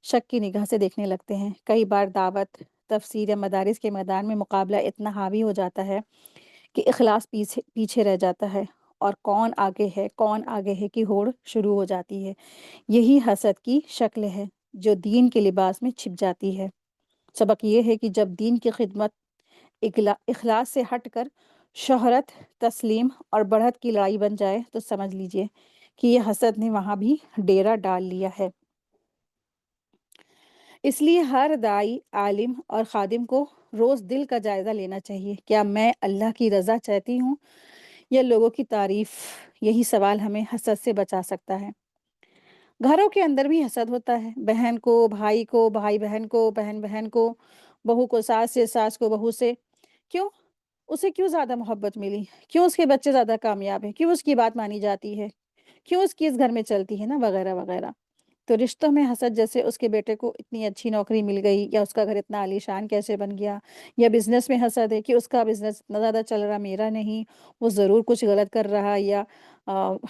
شک کی نگاہ سے دیکھنے لگتے ہیں۔ کئی بار دعوت، تفسیر یا مدارس کے میدان میں مقابلہ اتنا حاوی ہو جاتا ہے کہ اخلاص پیچھے رہ جاتا ہے اور کون آگے ہے کی ہوڑ شروع ہو جاتی ہے۔ یہی حسد کی شکل ہے جو دین کے لباس میں چھپ جاتی ہے۔ سبق یہ ہے کہ جب دین کی خدمت اخلاص سے ہٹ کر شہرت، تسلیم اور بڑھت کی لڑائی بن جائے تو سمجھ لیجئے کہ یہ حسد نے وہاں بھی ڈیرا ڈال لیا ہے۔ اس لیے ہر داعی، عالم اور خادم کو روز دل کا جائزہ لینا چاہیے۔ کیا میں اللہ کی رضا چاہتی ہوں یا لوگوں کی تعریف؟ یہی سوال ہمیں حسد سے بچا سکتا ہے۔ گھروں کے اندر بھی حسد ہوتا ہے، بہن کو بھائی کو، بھائی بہن کو، بہن بہن کو، بہو کو ساس سے، ساس کو بہو سے۔ کیوں؟ اسے کیوں زیادہ محبت ملی؟ کیوں اس کے بچے زیادہ کامیاب ہیں؟ کیوں اس کی بات مانی جاتی ہے؟ کیوں اس کی اس گھر میں چلتی ہے نا، وغیرہ وغیرہ۔ تو رشتوں میں حسد، جیسے اس کے بیٹے کو اتنی اچھی نوکری مل گئی، یا اس کا گھر اتنا عالیشان کیسے بن گیا، یا بزنس میں حسد ہے کہ اس کا بزنس اتنا زیادہ چل رہا، میرا نہیں، وہ ضرور کچھ غلط کر رہا یا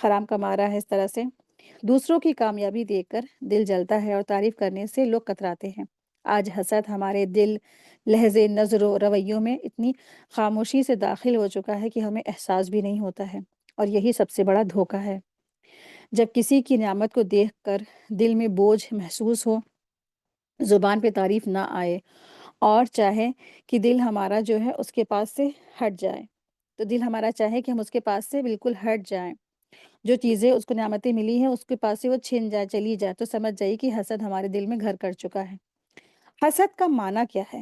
حرام کما رہا ہے۔ اس طرح سے دوسروں کی کامیابی دیکھ کر دل جلتا ہے اور تعریف کرنے سے لوگ کتراتے ہیں۔ آج حسد ہمارے دل، لہجے، نظر و رویوں میں اتنی خاموشی سے داخل ہو چکا ہے کہ ہمیں احساس بھی نہیں ہوتا ہے، اور یہی سب سے بڑا دھوکہ ہے۔ جب کسی کی نعمت کو دیکھ کر دل میں بوجھ محسوس ہو، زبان پہ تعریف نہ آئے اور چاہے کہ دل ہمارا جو ہے اس کے پاس سے ہٹ جائے، تو دل ہمارا چاہے کہ ہم اس کے پاس سے بالکل ہٹ جائیں، جو چیزیں اس کو نعمتیں ملی ہیں اس کے پاس سے وہ چھن جائے، چلی جائے، تو سمجھ جائیے کہ حسد ہمارے دل میں گھر کر چکا ہے۔ حسد کا معنی کیا ہے؟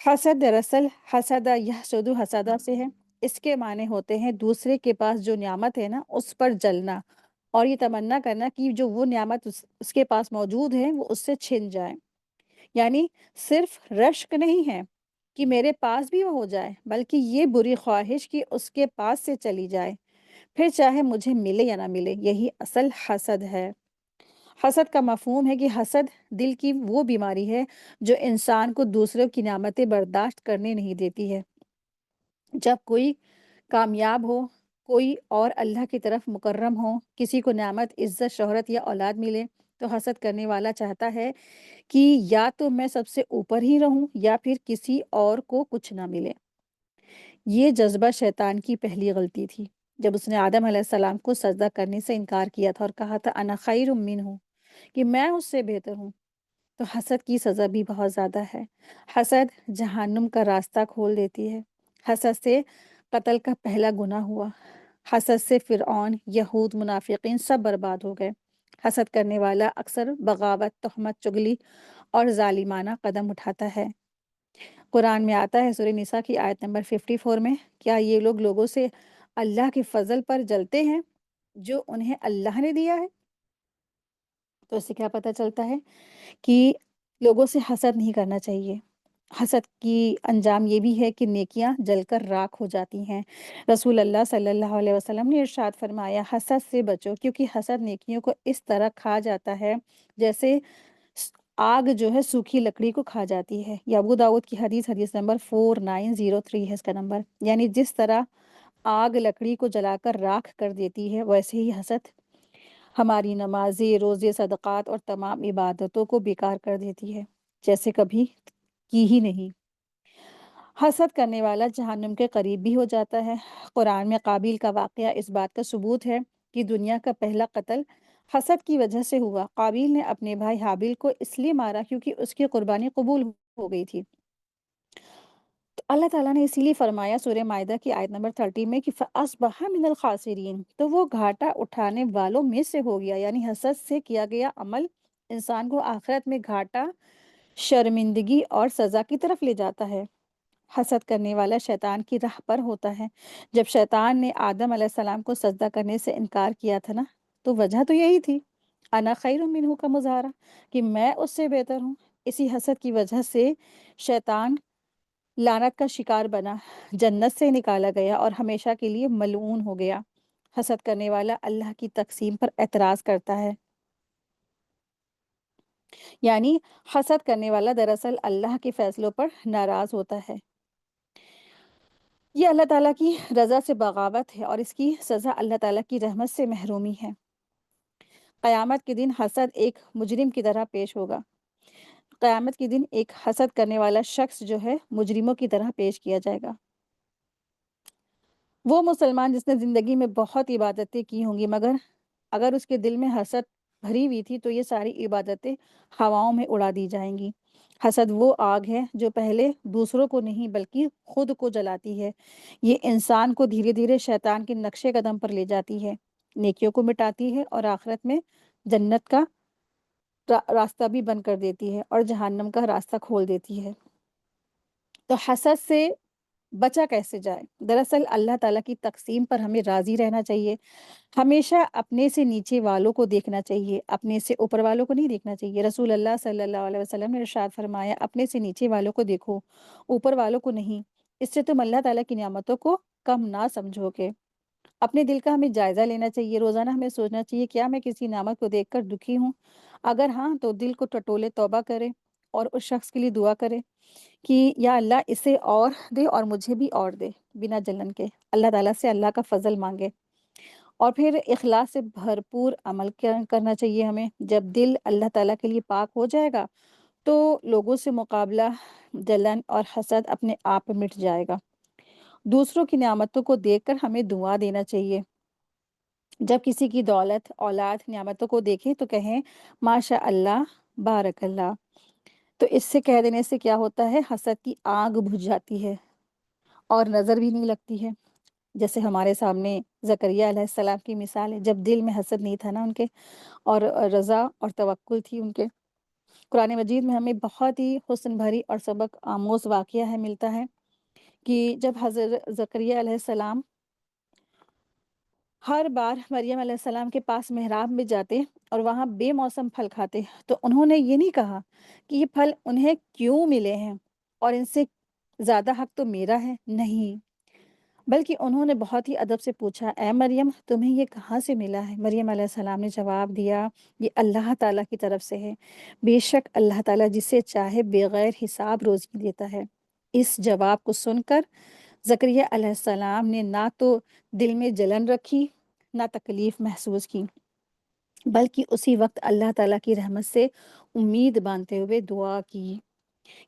حسد دراصل حسد یحسد حسدہ سے ہے۔ اس کے معنی ہوتے ہیں دوسرے کے پاس جو نعمت ہے نا اس پر جلنا اور یہ تمنا کرنا کہ جو وہ نعمت اس کے پاس موجود ہے وہ اس سے چھن جائے۔ یعنی صرف رشک نہیں ہے کہ میرے پاس بھی وہ ہو جائے، بلکہ یہ بری خواہش کہ اس کے پاس سے چلی جائے، پھر چاہے مجھے ملے یا نہ ملے۔ یہی اصل حسد ہے۔ حسد کا مفہوم ہے کہ حسد دل کی وہ بیماری ہے جو انسان کو دوسروں کی نعمتیں برداشت کرنے نہیں دیتی ہے۔ جب کوئی کامیاب ہو، کوئی اور اللہ کی طرف مکرم ہو، کسی کو نعمت، عزت، شہرت یا اولاد ملے، تو حسد کرنے والا چاہتا ہے کہ یا تو میں سب سے اوپر ہی رہوں یا پھر کسی اور کو کچھ نہ ملے۔ یہ جذبہ شیطان کی پہلی غلطی تھی۔ جب اس نے آدم علیہ السلام کو سجدہ کرنے سے انکار کیا تھا اور کہا تھا انا خیر منہ، کہ میں اس سے بہتر ہوں، تو حسد کی سزا بھی بہت زیادہ ہے۔ حسد جہنم کا راستہ کھول دیتی ہے۔ حسد سے قتل کا پہلا گناہ ہوا۔ حسد سے فرعون، یہود، منافقین سب برباد ہو گئے۔ حسد کرنے والا اکثر بغاوت، تہمت، چغلی اور ظالمانہ قدم اٹھاتا ہے۔ قرآن میں آتا ہے سورہ نساء کی آیت نمبر 54 میں، کیا یہ لوگوں سے اللہ کے فضل پر جلتے ہیں جو انہیں اللہ نے دیا ہے؟ تو اس سے کیا پتہ چلتا ہے کہ لوگوں سے حسد نہیں کرنا چاہیے۔ حسد کی انجام یہ بھی ہے کہ نیکیاں جل کر راکھ ہو جاتی ہیں۔ رسول اللہ صلی اللہ علیہ وسلم نے ارشاد فرمایا، حسد سے بچو، کیونکہ حسد نیکیوں کو اس طرح کھا جاتا ہے جیسے آگ جو ہے سوکھی لکڑی کو کھا جاتی ہے۔ یہ ابو داؤد کی حدیث، حدیث نمبر 4903 ہے اس کا نمبر۔ یعنی جس طرح آگ لکڑی کو جلا کر راکھ کر دیتی ہے، ویسے ہی حسد ہماری نمازیں، روزے، صدقات اور تمام عبادتوں کو بیکار کر دیتی ہے، جیسے کبھی کی ہی نہیں۔ حسد کرنے والا جہنم کے قریب بھی ہو جاتا ہے۔ قرآن میں قابیل کا واقعہ اس بات کا ثبوت ہے کہ دنیا کا پہلا قتل حسد کی وجہ سے ہوا۔ قابیل نے اپنے بھائی حابیل کو اس لیے مارا کیونکہ اس کی قربانی قبول ہو گئی تھی۔ تو اللہ تعالیٰ نے اسی لیے فرمایا سورہ مائدہ کی آیت نمبر 30 میں کہ فَأَصْبَحَ مِنَ الْخَاسِرِينَ، تو وہ گھاٹا اٹھانے والوں میں سے ہو گیا۔ یعنی حسد سے کیا گیا عمل انسان کو آخرت میں گھاٹا، شرمندگی اور سزا کی طرف لے جاتا ہے۔ حسد کرنے والا شیطان کی راہ پر ہوتا ہے۔ جب شیطان نے آدم علیہ السلام کو سجدہ کرنے سے انکار کیا تھا نا، تو وجہ تو یہی تھی، انا خیر منہ کا مظاہرہ، کہ میں اس سے بہتر ہوں۔ اسی حسد کی وجہ سے شیطان لعنت کا شکار بنا، جنت سے نکالا گیا اور ہمیشہ کے لیے ملعون ہو گیا۔ حسد کرنے والا اللہ کی تقسیم پر اعتراض کرتا ہے۔ یعنی حسد کرنے والا دراصل اللہ کے فیصلوں پر ناراض ہوتا ہے۔ یہ اللہ تعالیٰ کی رضا سے بغاوت ہے اور اس کی سزا اللہ تعالیٰ کی رحمت سے محرومی ہے۔ قیامت کے دن حسد ایک مجرم کی طرح پیش ہوگا۔ قیامت کے دن ایک حسد کرنے والا شخص جو ہے مجرموں کی طرح پیش کیا جائے گا۔ وہ مسلمان جس نے زندگی میں بہت عبادتیں کی ہوں گی، مگر اگر اس کے دل میں حسد بھری ہوئی تھی تو یہ ساری عبادتیں ہواؤں میں اڑا دی جائیں گی۔ حسد وہ آگ ہے جو پہلے دوسروں کو نہیں بلکہ خود کو جلاتی ہے۔ یہ انسان کو دھیرے دھیرے شیطان کے نقش قدم پر لے جاتی ہے، نیکیوں کو مٹاتی ہے اور آخرت میں جنت کا راستہ بھی بند کر دیتی ہے اور جہنم کا راستہ کھول دیتی ہے۔ تو حسد سے بچا کیسے جائے؟ دراصل اللہ تعالیٰ کی تقسیم پر ہمیں راضی رہنا چاہیے۔ ہمیشہ اپنے سے نیچے والوں کو دیکھنا چاہیے، اپنے سے اوپر والوں کو نہیں دیکھنا چاہیے۔ رسول اللہ صلی اللہ علیہ وسلم نے ارشاد فرمایا، اپنے سے نیچے والوں کو دیکھو، اوپر والوں کو نہیں، اس سے تم اللہ تعالیٰ کی نعمتوں کو کم نہ سمجھو گے۔ اپنے دل کا ہمیں جائزہ لینا چاہیے، روزانہ ہمیں سوچنا چاہیے کیا میں کسی نعمت کو دیکھ کر دکھی ہوں؟ اگر ہاں تو دل کو ٹٹولے توبہ کرے اور اس شخص کے لیے دعا کرے کہ یا اللہ اسے اور دے اور مجھے بھی اور دے، بنا جلن کے۔ اللہ تعالیٰ سے اللہ کا فضل مانگے اور پھر اخلاص سے بھرپور عمل کرنا چاہیے ہمیں۔ جب دل اللہ تعالیٰ کے لیے پاک ہو جائے گا تو لوگوں سے مقابلہ، جلن اور حسد اپنے آپ مٹ جائے گا۔ دوسروں کی نعمتوں کو دیکھ کر ہمیں دعا دینا چاہیے۔ جب کسی کی دولت، اولاد، نعمتوں کو دیکھیں تو کہیں ماشاء اللہ، بارک اللہ۔ تو اس سے کہہ دینے سے کیا ہوتا ہے؟ حسد کی آگ بجھ جاتی ہے اور نظر بھی نہیں لگتی ہے۔ جیسے ہمارے سامنے زکریا علیہ السلام کی مثال ہے، جب دل میں حسد نہیں تھا نا ان کے، اور رضا اور توکل تھی ان کے۔ قرآن مجید میں ہمیں بہت ہی حسن بھری اور سبق آموز واقعہ ہے ملتا ہے کہ جب حضرت زکریا علیہ السلام ہر بار مریم علیہ السلام کے پاس محراب میں جاتے اور وہاں بے موسم پھل کھاتے، تو انہوں نے یہ نہیں کہا کہ یہ پھل انہیں کیوں ملے ہیں اور ان سے زیادہ حق تو میرا ہے، نہیں، بلکہ انہوں نے بہت ہی ادب سے پوچھا، اے مریم تمہیں یہ کہاں سے ملا ہے؟ مریم علیہ السلام نے جواب دیا، یہ اللہ تعالیٰ کی طرف سے ہے، بے شک اللہ تعالیٰ جسے چاہے بغیر حساب روزی دیتا ہے۔ اس جواب کو سن کر زکریا علیہ السلام نے نہ تو دل میں جلن رکھی، نہ تکلیف محسوس کی، بلکہ اسی وقت اللہ تعالیٰ کی رحمت سے امید باندھتے ہوئے دعا کی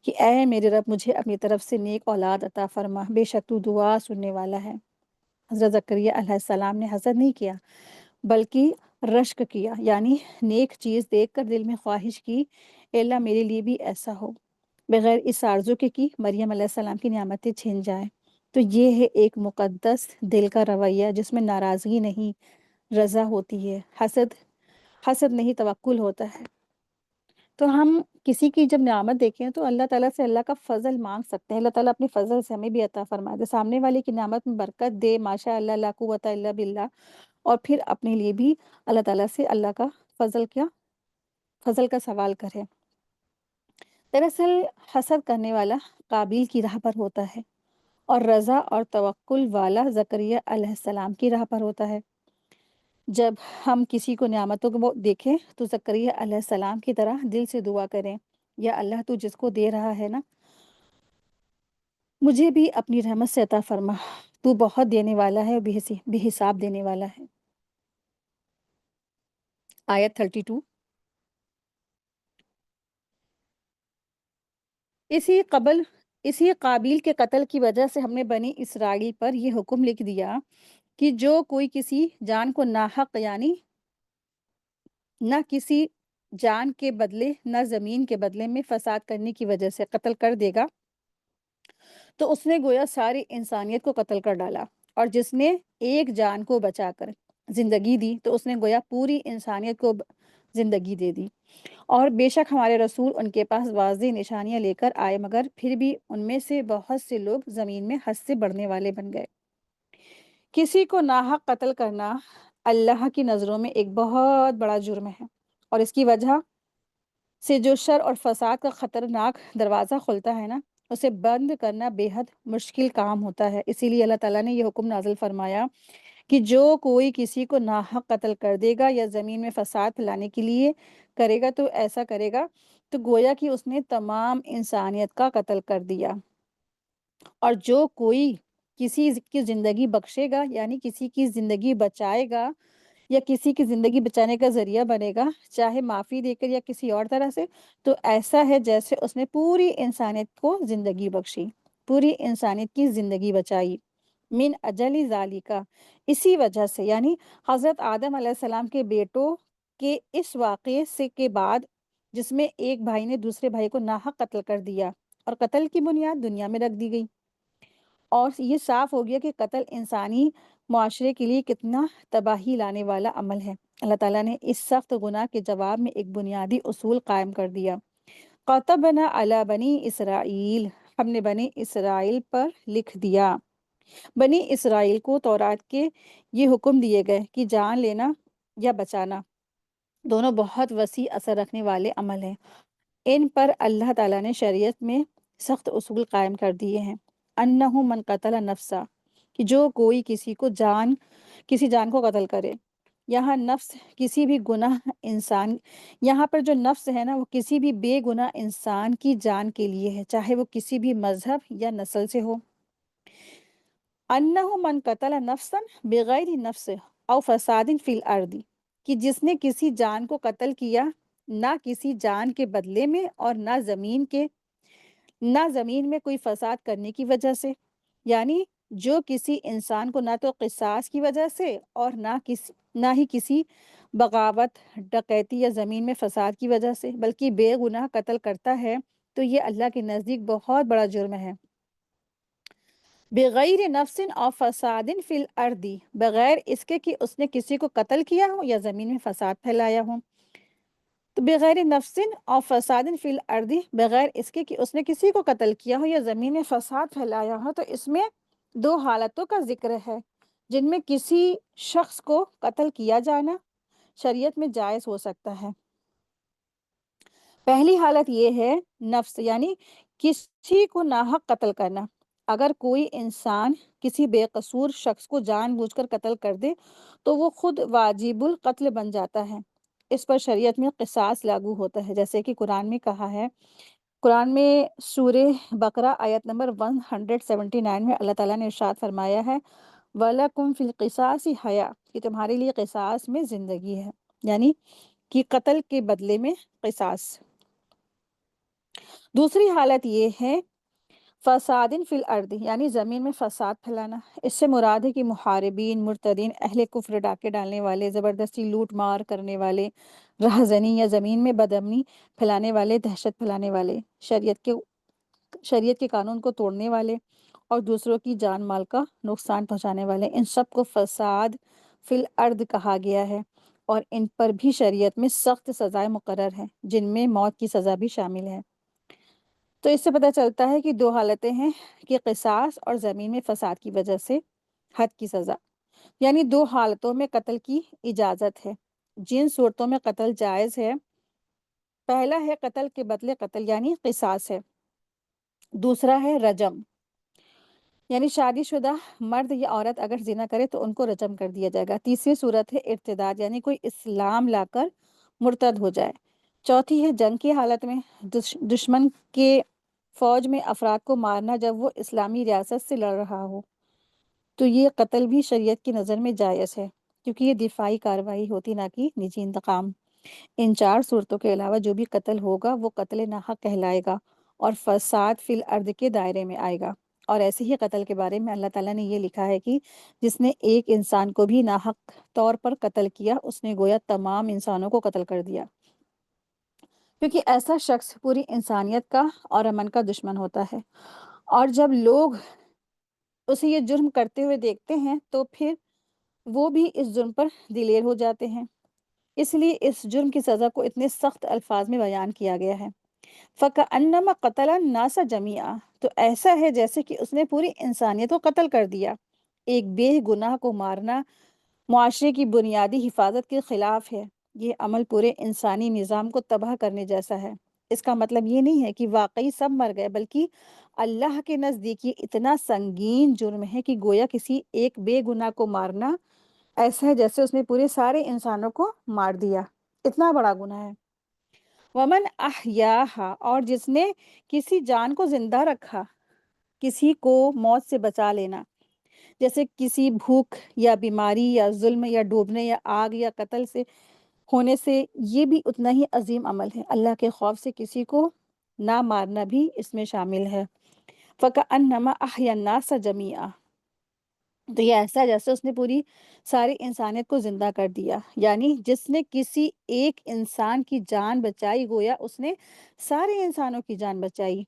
کہ اے میرے رب، مجھے اپنی طرف سے نیک اولاد عطا فرما، بے شک تو دعا سننے والا ہے۔ حضرت زکریا علیہ السلام نے حسد نہیں کیا بلکہ رشک کیا، یعنی نیک چیز دیکھ کر دل میں خواہش کی، اے اللہ میرے لیے بھی ایسا ہو، بغیر اس آرزو کے کہ مریم علیہ السلام کی نعمتیں چھن جائیں۔ تو یہ ہے ایک مقدس دل کا رویہ جس میں ناراضگی نہیں، رضا ہوتی ہے۔ حسد نہیں، توکل ہوتا ہے۔ تو ہم کسی کی جب نعمت دیکھیں تو اللہ تعالیٰ سے اللہ کا فضل مانگ سکتے ہیں، اللہ تعالیٰ اپنے فضل سے ہمیں بھی عطا فرما دے، سامنے والے کی نعمت میں برکت دے، ماشاء اللہ لا قوت الا باللہ، اور پھر اپنے لیے بھی اللہ تعالیٰ سے اللہ کا فضل کا سوال کرے۔ دراصل حسد کرنے والا قابیل کی راہ پر ہوتا ہے اور رضا اور توکل والا زکریا علیہ السلام کی راہ پر ہوتا ہے۔ جب ہم کسی کو نعمتوں کو دیکھیں تو زکریا علیہ السلام کی طرح دل سے دعا کریں، یا اللہ تو جس کو دے رہا ہے نا، مجھے بھی اپنی رحمت سے عطا فرما، تو بہت دینے والا ہے اور بے حساب دینے والا ہے۔ آیت 32۔ اسی قابیل کے قتل کی وجہ سے ہم نے بنی اسرائیل پر یہ حکم لکھ دیا کہ جو کوئی کسی جان کو ناحق، یعنی نہ کسی جان کے بدلے نہ زمین کے بدلے میں فساد کرنے کی وجہ سے قتل کر دے گا تو اس نے گویا ساری انسانیت کو قتل کر ڈالا، اور جس نے ایک جان کو بچا کر زندگی دی تو اس نے گویا پوری انسانیت کو زندگی دے دی۔ اور بے شک ہمارے رسول ان کے پاس واضح نشانیاں لے کر آئے، مگر پھر بھی ان میں سے بہت سے لوگ زمین میں حد سے بڑھنے والے بن گئے۔ کسی کو ناحق قتل کرنا اللہ کی نظروں میں ایک بہت بڑا جرم ہے، اور اس کی وجہ سے جو شر اور فساد کا خطرناک دروازہ کھلتا ہے نا، اسے بند کرنا بے حد مشکل کام ہوتا ہے۔ اسی لیے اللہ تعالیٰ نے یہ حکم نازل فرمایا کہ جو کوئی کسی کو ناحق قتل کر دے گا یا زمین میں فساد پھیلانے کے لیے کرے گا تو ایسا کرے گا تو گویا کہ اس نے تمام انسانیت کا قتل کر دیا۔ اور جو کوئی کسی کی زندگی بخشے گا، یعنی کسی کی زندگی بچائے گا یا کسی کی زندگی بچانے کا ذریعہ بنے گا، چاہے معافی دے کر یا کسی اور طرح سے، تو ایسا ہے جیسے اس نے پوری انسانیت کو زندگی بخشی، پوری انسانیت کی زندگی بچائی۔ من اجل ذالکا، اسی وجہ سے، یعنی حضرت آدم علیہ السلام کے بیٹوں کے اس واقعے سے کے بعد جس میں ایک بھائی نے دوسرے بھائی کو ناحق قتل کر دیا اور قتل کی بنیاد دنیا میں رکھ دی گئی، اور یہ صاف ہو گیا کہ قتل انسانی معاشرے کے لیے کتنا تباہی لانے والا عمل ہے۔ اللہ تعالیٰ نے اس سخت گناہ کے جواب میں ایک بنیادی اصول قائم کر دیا۔ قَتَبْنَا عَلَى بنی اسرائیل، ہم نے بنی اسرائیل پر لکھ دیا۔ بنی اسرائیل کو تورات کے یہ حکم دیے گئے کہ جان لینا یا بچانا دونوں بہت وسیع اثر رکھنے والے عمل ہیں۔ ان پر اللہ تعالیٰ نے شریعت میں سخت اصول قائم کر دیے ہیں۔ انہ من قتل نفسا، کہ جو کوئی کسی جان کو قتل کرے، یہاں نفس کسی بھی گناہ انسان، یہاں پر جو نفس ہے نا وہ کسی بھی بے گناہ انسان کی جان کے لیے ہے، چاہے وہ کسی بھی مذہب یا نسل سے ہو۔ انہ من قتل نفسا بغیر نفس او فساد فی الارض، کہ جس نے کسی جان کو قتل کیا نہ کسی جان کے بدلے میں اور نہ زمین میں کوئی فساد کرنے کی وجہ سے، یعنی جو کسی انسان کو نہ تو قصاص کی وجہ سے اور نہ ہی کسی بغاوت، ڈکیتی یا زمین میں فساد کی وجہ سے، بلکہ بے گناہ قتل کرتا ہے تو یہ اللہ کے نزدیک بہت بڑا جرم ہے۔ بغیر نفس اور فساد فی الارض، بغیر اس کے کہ اس نے کسی کو قتل کیا ہو یا زمین میں فساد پھیلایا ہو۔ تو بغیر نفس اور فساد فی الارض، بغیر اس کے کہ اس نے کسی کو قتل کیا ہو یا زمین میں فساد پھیلایا ہو، تو اس میں دو حالتوں کا ذکر ہے جن میں کسی شخص کو قتل کیا جانا شریعت میں جائز ہو سکتا ہے۔ پہلی حالت یہ ہے نفس، یعنی کسی کو ناحق قتل کرنا۔ اگر کوئی انسان کسی بے قصور شخص کو جان بوجھ کر قتل کر دے تو وہ خود واجب القتل بن جاتا ہے، اس پر شریعت میں قصاص لاگو ہوتا ہے، جیسے کہ قرآن میں کہا ہے۔ قرآن میں سورہ بقرہ آیت نمبر 179 میں اللہ تعالیٰ نے ارشاد فرمایا ہے وَلَكُمْ فِي الْقِصَاصِ حَیَاةٌ، کہ تمہارے لیے قصاص میں زندگی ہے، یعنی کہ قتل کے بدلے میں قصاص۔ دوسری حالت یہ ہے فسادن فی الارض یعنی زمین میں فساد پھیلانا، اس سے مراد ہے کہ محاربین، مرتدین، اہل کفر، ڈاکے ڈالنے والے، زبردستی لوٹ مار کرنے والے، رہزنی یا زمین میں بدامنی پھیلانے والے، دہشت پھیلانے والے، شریعت کے قانون کو توڑنے والے اور دوسروں کی جان مال کا نقصان پہنچانے والے، ان سب کو فساد فی الارض کہا گیا ہے، اور ان پر بھی شریعت میں سخت سزائیں مقرر ہیں، جن میں موت کی سزا بھی شامل ہے۔ تو اس سے پتہ چلتا ہے کہ دو حالتیں ہیں کہ قصاص اور زمین میں فساد کی وجہ سے حد کی سزا، یعنی دو حالتوں میں قتل کی اجازت ہے۔ جن صورتوں میں قتل جائز ہے، پہلا ہے قتل کے بدلے قتل یعنی قصاص ہے، دوسرا ہے رجم، یعنی شادی شدہ مرد یا عورت اگر زنا کرے تو ان کو رجم کر دیا جائے گا۔ تیسری صورت ہے ارتداد، یعنی کوئی اسلام لا کر مرتد ہو جائے۔ چوتھی ہے جنگ کی حالت میں دشمن کے فوج میں افراد کو مارنا جب وہ اسلامی ریاست سے لڑ رہا ہو، تو یہ قتل بھی شریعت کی نظر میں جائز ہے، کیونکہ یہ دفاعی کارروائی ہوتی، نہ کہ نجی انتقام۔ ان چار صورتوں کے علاوہ جو بھی قتل ہوگا وہ قتل ناحق کہلائے گا اور فساد فی الارض کے دائرے میں آئے گا۔ اور ایسے ہی قتل کے بارے میں اللہ تعالیٰ نے یہ لکھا ہے کہ جس نے ایک انسان کو بھی ناحق طور پر قتل کیا، اس نے گویا تمام انسانوں کو قتل کر دیا، کیونکہ ایسا شخص پوری انسانیت کا اور امن کا دشمن ہوتا ہے، اور جب لوگ اسے یہ جرم کرتے ہوئے دیکھتے ہیں تو پھر وہ بھی اس جرم پر دلیر ہو جاتے ہیں۔ اس لیے اس جرم کی سزا کو اتنے سخت الفاظ میں بیان کیا گیا ہے۔ فَكَأَنَّمَا قَتَلَ النَّاسَ جَمِيعًا، تو ایسا ہے جیسے کہ اس نے پوری انسانیت کو قتل کر دیا۔ ایک بے گناہ کو مارنا معاشرے کی بنیادی حفاظت کے خلاف ہے۔ یہ عمل پورے انسانی نظام کو تباہ کرنے جیسا ہے۔ اس کا مطلب یہ نہیں ہے کہ واقعی سب مر گئے، بلکہ اللہ کے نزدیک یہ اتنا سنگین جرم ہے کہ گویا کسی ایک بے گناہ کو مارنا ایسا ہے جیسے اس نے پورے سارے انسانوں کو مار دیا، اتنا بڑا گناہ ہے۔ ومن احیاہا، اور جس نے کسی جان کو زندہ رکھا، کسی کو موت سے بچا لینا، جیسے کسی بھوک یا بیماری یا ظلم یا ڈوبنے یا آگ یا قتل سے ہونے سے، یہ بھی اتنا ہی عظیم عمل ہے۔ اللہ کے خوف سے کسی کو نہ مارنا بھی اس میں شامل ہے۔ فَكَأَنَّمَا أَحْيَا النَّاسَ جَمِيعًا، تو یہ ایسا ہے جیسے اس نے پوری ساری انسانیت کو زندہ کر دیا، یعنی جس نے کسی ایک انسان کی جان بچائی گویا اس نے سارے انسانوں کی جان بچائی۔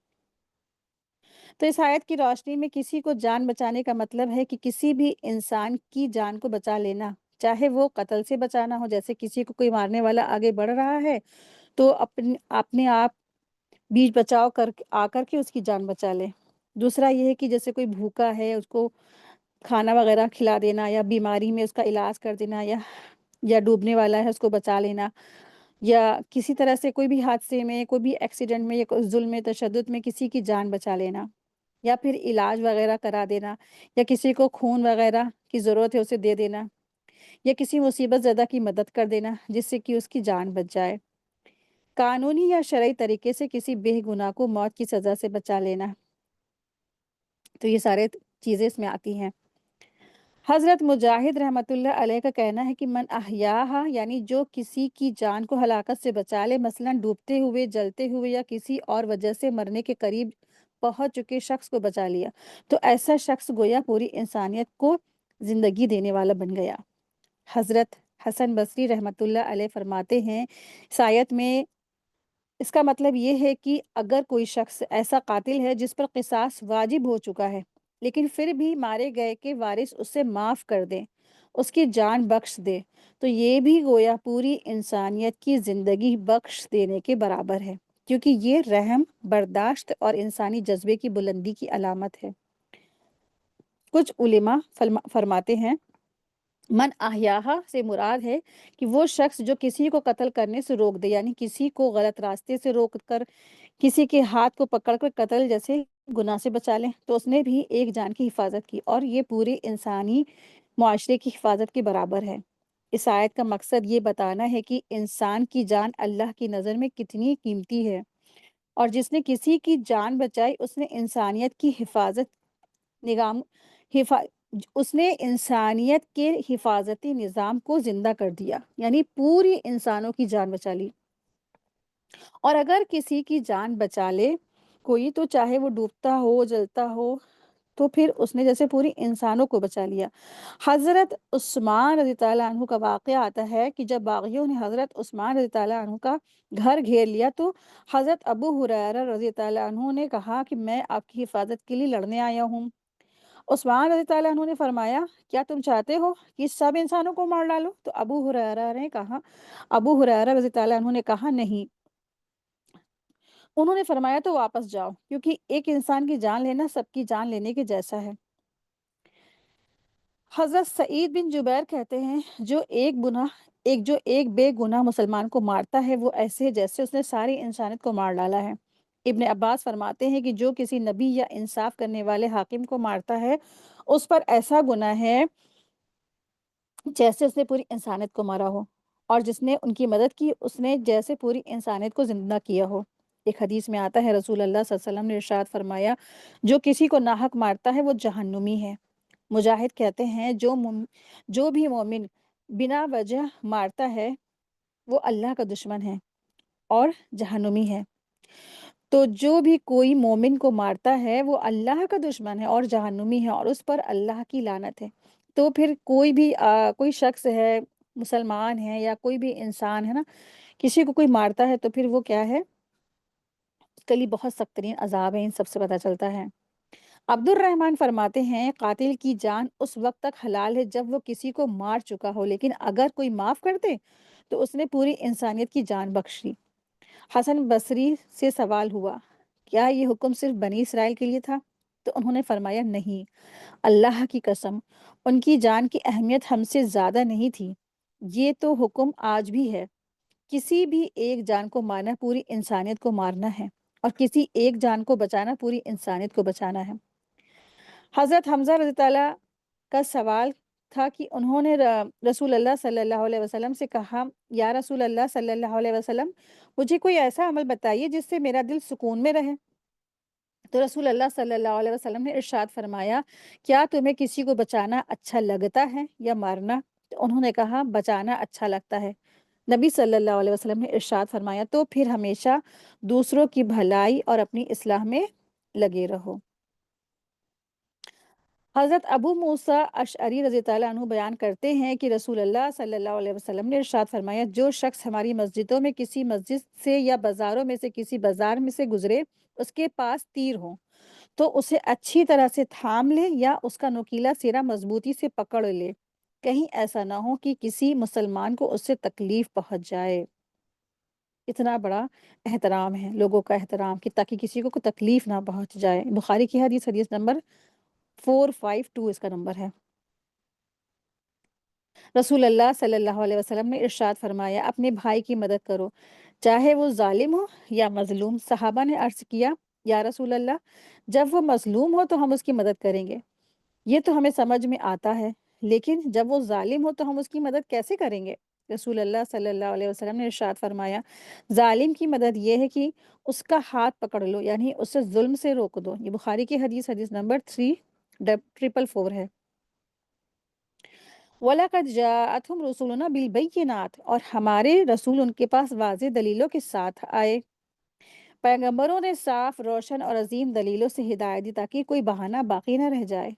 تو اس آیت کی روشنی میں کسی کو جان بچانے کا مطلب ہے کہ کسی بھی انسان کی جان کو بچا لینا، چاہے وہ قتل سے بچانا ہو، جیسے کسی کو کوئی مارنے والا آگے بڑھ رہا ہے تو اپنے آپ بیچ بچاؤ آ کر کے اس کی جان بچا لے۔ دوسرا یہ ہے کہ جیسے کوئی بھوکا ہے، اس کو کھانا وغیرہ کھلا دینا، یا بیماری میں اس کا علاج کر دینا، یا ڈوبنے والا ہے اس کو بچا لینا، یا کسی طرح سے کوئی بھی حادثے میں، کوئی بھی ایکسیڈنٹ میں یا کوئی ظلم میں، تشدد میں کسی کی جان بچا لینا، یا پھر علاج وغیرہ کرا دینا، یا کسی کو خون وغیرہ کی ضرورت ہے اسے دے دینا، یا کسی مصیبت زدہ کی مدد کر دینا جس سے کہ اس کی جان بچ جائے۔ قانونی یا شرعی طریقے سے کسی بے گناہ کو موت کی سزا سے بچا لینا، تو یہ سارے چیزیں اس میں آتی ہیں۔ حضرت مجاہد رحمۃ اللہ علیہ کا کہنا ہے کہ من احیاہا، یعنی جو کسی کی جان کو ہلاکت سے بچا لے، مثلا ڈوبتے ہوئے، جلتے ہوئے یا کسی اور وجہ سے مرنے کے قریب پہنچ چکے شخص کو بچا لیا، تو ایسا شخص گویا پوری انسانیت کو زندگی دینے والا بن گیا۔ حضرت حسن بصری رحمۃ اللہ علیہ فرماتے ہیں اس آیت میں اس کا مطلب یہ ہے کہ اگر کوئی شخص ایسا قاتل ہے جس پر قصاص واجب ہو چکا ہے، لیکن پھر بھی مارے گئے کے وارث اسے معاف کر دیں، اس کی جان بخش دے، تو یہ بھی گویا پوری انسانیت کی زندگی بخش دینے کے برابر ہے، کیونکہ یہ رحم، برداشت اور انسانی جذبے کی بلندی کی علامت ہے۔ کچھ علماء فرماتے ہیں من احیاہا سے مراد ہے کہ وہ شخص جو کسی کو قتل کرنے سے روک دے، یعنی کسی کو غلط راستے سے روک کر کسی کے ہاتھ کو پکڑ کر قتل جیسے گناہ سے بچا لیں، تو اس نے بھی ایک جان کی حفاظت کی، اور یہ پورے انسانی معاشرے کی حفاظت کے برابر ہے۔ اس آیت کا مقصد یہ بتانا ہے کہ انسان کی جان اللہ کی نظر میں کتنی قیمتی ہے، اور جس نے کسی کی جان بچائی اس نے انسانیت کی اس نے انسانیت کے حفاظتی نظام کو زندہ کر دیا، یعنی پوری انسانوں کی جان بچا لی۔ اور اگر کسی کی جان بچا لے کوئی تو چاہے وہ ڈوبتا ہو جلتا ہو، تو پھر اس نے جیسے پوری انسانوں کو بچا لیا۔ حضرت عثمان رضی اللہ عنہ کا واقعہ آتا ہے کہ جب باغیوں نے حضرت عثمان رضی اللہ عنہ کا گھر گھیر لیا تو حضرت ابو ہریرہ رضی اللہ عنہ نے کہا کہ میں آپ کی حفاظت کے لیے لڑنے آیا ہوں۔ عثمان رضی اللہ عنہ نے فرمایا کیا تم چاہتے ہو کہ سب انسانوں کو مار ڈالو؟ تو ابو ہریرہ رضی اللہ عنہ نے کہا نہیں۔ انہوں نے فرمایا تو واپس جاؤ، کیونکہ ایک انسان کی جان لینا سب کی جان لینے کے جیسا ہے۔ حضرت سعید بن جبیر کہتے ہیں جو ایک بے گناہ مسلمان کو مارتا ہے وہ ایسے ہے جیسے اس نے ساری انسانیت کو مار ڈالا ہے۔ ابن عباس فرماتے ہیں کہ جو کسی نبی یا انصاف کرنے والے حاکم کو مارتا ہے اس پر ایسا گناہ ہے جیسے اس نے پوری انسانیت کو مارا ہو، اور جس نے ان کی مدد کی اس نے جیسے پوری انسانیت کو زندہ کیا ہو۔ ایک حدیث میں آتا ہے رسول اللہ صلی اللہ علیہ وسلم نے ارشاد فرمایا جو کسی کو ناحق مارتا ہے وہ جہنمی ہے۔ مجاہد کہتے ہیں جو بھی مومن بنا وجہ مارتا ہے وہ اللہ کا دشمن ہے اور جہنمی ہے۔ تو جو بھی کوئی مومن کو مارتا ہے وہ اللہ کا دشمن ہے اور جہنمی ہے اور اس پر اللہ کی لعنت ہے۔ تو پھر کوئی شخص ہے، مسلمان ہے یا کوئی بھی انسان ہے نا، کسی کو کوئی مارتا ہے تو پھر وہ کیا ہے، اس کے لیے بہت سخت ترین عذاب ہے۔ ان سب سے پتہ چلتا ہے۔ عبد الرحمن فرماتے ہیں قاتل کی جان اس وقت تک حلال ہے جب وہ کسی کو مار چکا ہو، لیکن اگر کوئی معاف کر دے تو اس نے پوری انسانیت کی جان بخش لی۔ حسن بصری سے سوال ہوا کیا یہ حکم صرف بنی اسرائیل کے لیے تھا؟ تو انہوں نے فرمایا نہیں، اللہ کی قسم ان کی جان کی اہمیت ہم سے زیادہ نہیں تھی، یہ تو حکم آج بھی ہے۔ کسی بھی ایک جان کو مارنا پوری انسانیت کو مارنا ہے اور کسی ایک جان کو بچانا پوری انسانیت کو بچانا ہے۔ حضرت حمزہ رضی اللہ کا سوال تھا کہ انہوں نے رسول اللہ صلی اللہ علیہ وسلم سے کہا یا رسول اللہ صلی اللہ علیہ وسلم مجھے کوئی ایسا عمل بتائیے جس سے میرا دل سکون میں رہے۔ تو رسول اللہ صلی اللہ علیہ وسلم نے ارشاد فرمایا کیا تمہیں کسی کو بچانا اچھا لگتا ہے یا مارنا؟ تو انہوں نے کہا بچانا اچھا لگتا ہے۔ نبی صلی اللہ علیہ وسلم نے ارشاد فرمایا تو پھر ہمیشہ دوسروں کی بھلائی اور اپنی اصلاح میں لگے رہو۔ حضرت ابو موسیٰ اشعری رضی اللہ عنہ بیان کرتے ہیں کہ رسول اللہ صلی اللہ علیہ وسلم نے ارشاد فرمایا جو شخص ہماری مسجدوں میں کسی مسجد سے یا بازاروں میں سے کسی بازار میں سے گزرے اس کے پاس تیر ہو تو اسے اچھی طرح سے تھام لے یا اس کا نوکیلا سرا مضبوطی سے پکڑ لے، کہیں ایسا نہ ہو کہ کسی مسلمان کو اس سے تکلیف پہنچ جائے۔ اتنا بڑا احترام ہے لوگوں کا احترام کہ تاکہ کسی کو کوئی تکلیف نہ پہنچ جائے۔ بخاری کی حدیث نمبر 452 اس کا نمبر ہے۔ رسول اللہ صلی اللہ علیہ وسلم نے ارشاد فرمایا اپنے بھائی کی مدد کرو چاہے وہ ظالم ہو یا مظلوم۔ صحابہ نے عرض کیا یا رسول اللہ جب وہ مظلوم ہو تو ہم اس کی مدد کریں گے، یہ تو ہمیں سمجھ میں آتا ہے، لیکن جب وہ ظالم ہو تو ہم اس کی مدد کیسے کریں گے؟ رسول اللہ صلی اللہ علیہ وسلم نے ارشاد فرمایا ظالم کی مدد یہ ہے کہ اس کا ہاتھ پکڑ لو، یعنی اسے ظلم سے روک دو۔ یہ بخاری کی حدیث نمبر 3444 ہے۔ وَلَقَدْ جَاءَتْهُمْ رُسُلُنَا بِالْبَيِّنَاتِ اور ہمارے رسول ان کے پاس واضح دلیلوں کے ساتھ آئے۔ پیغمبروں نے صاف روشن اور عظیم دلیلوں سے ہدایت دی تاکہ کوئی بہانہ باقی نہ رہ جائے۔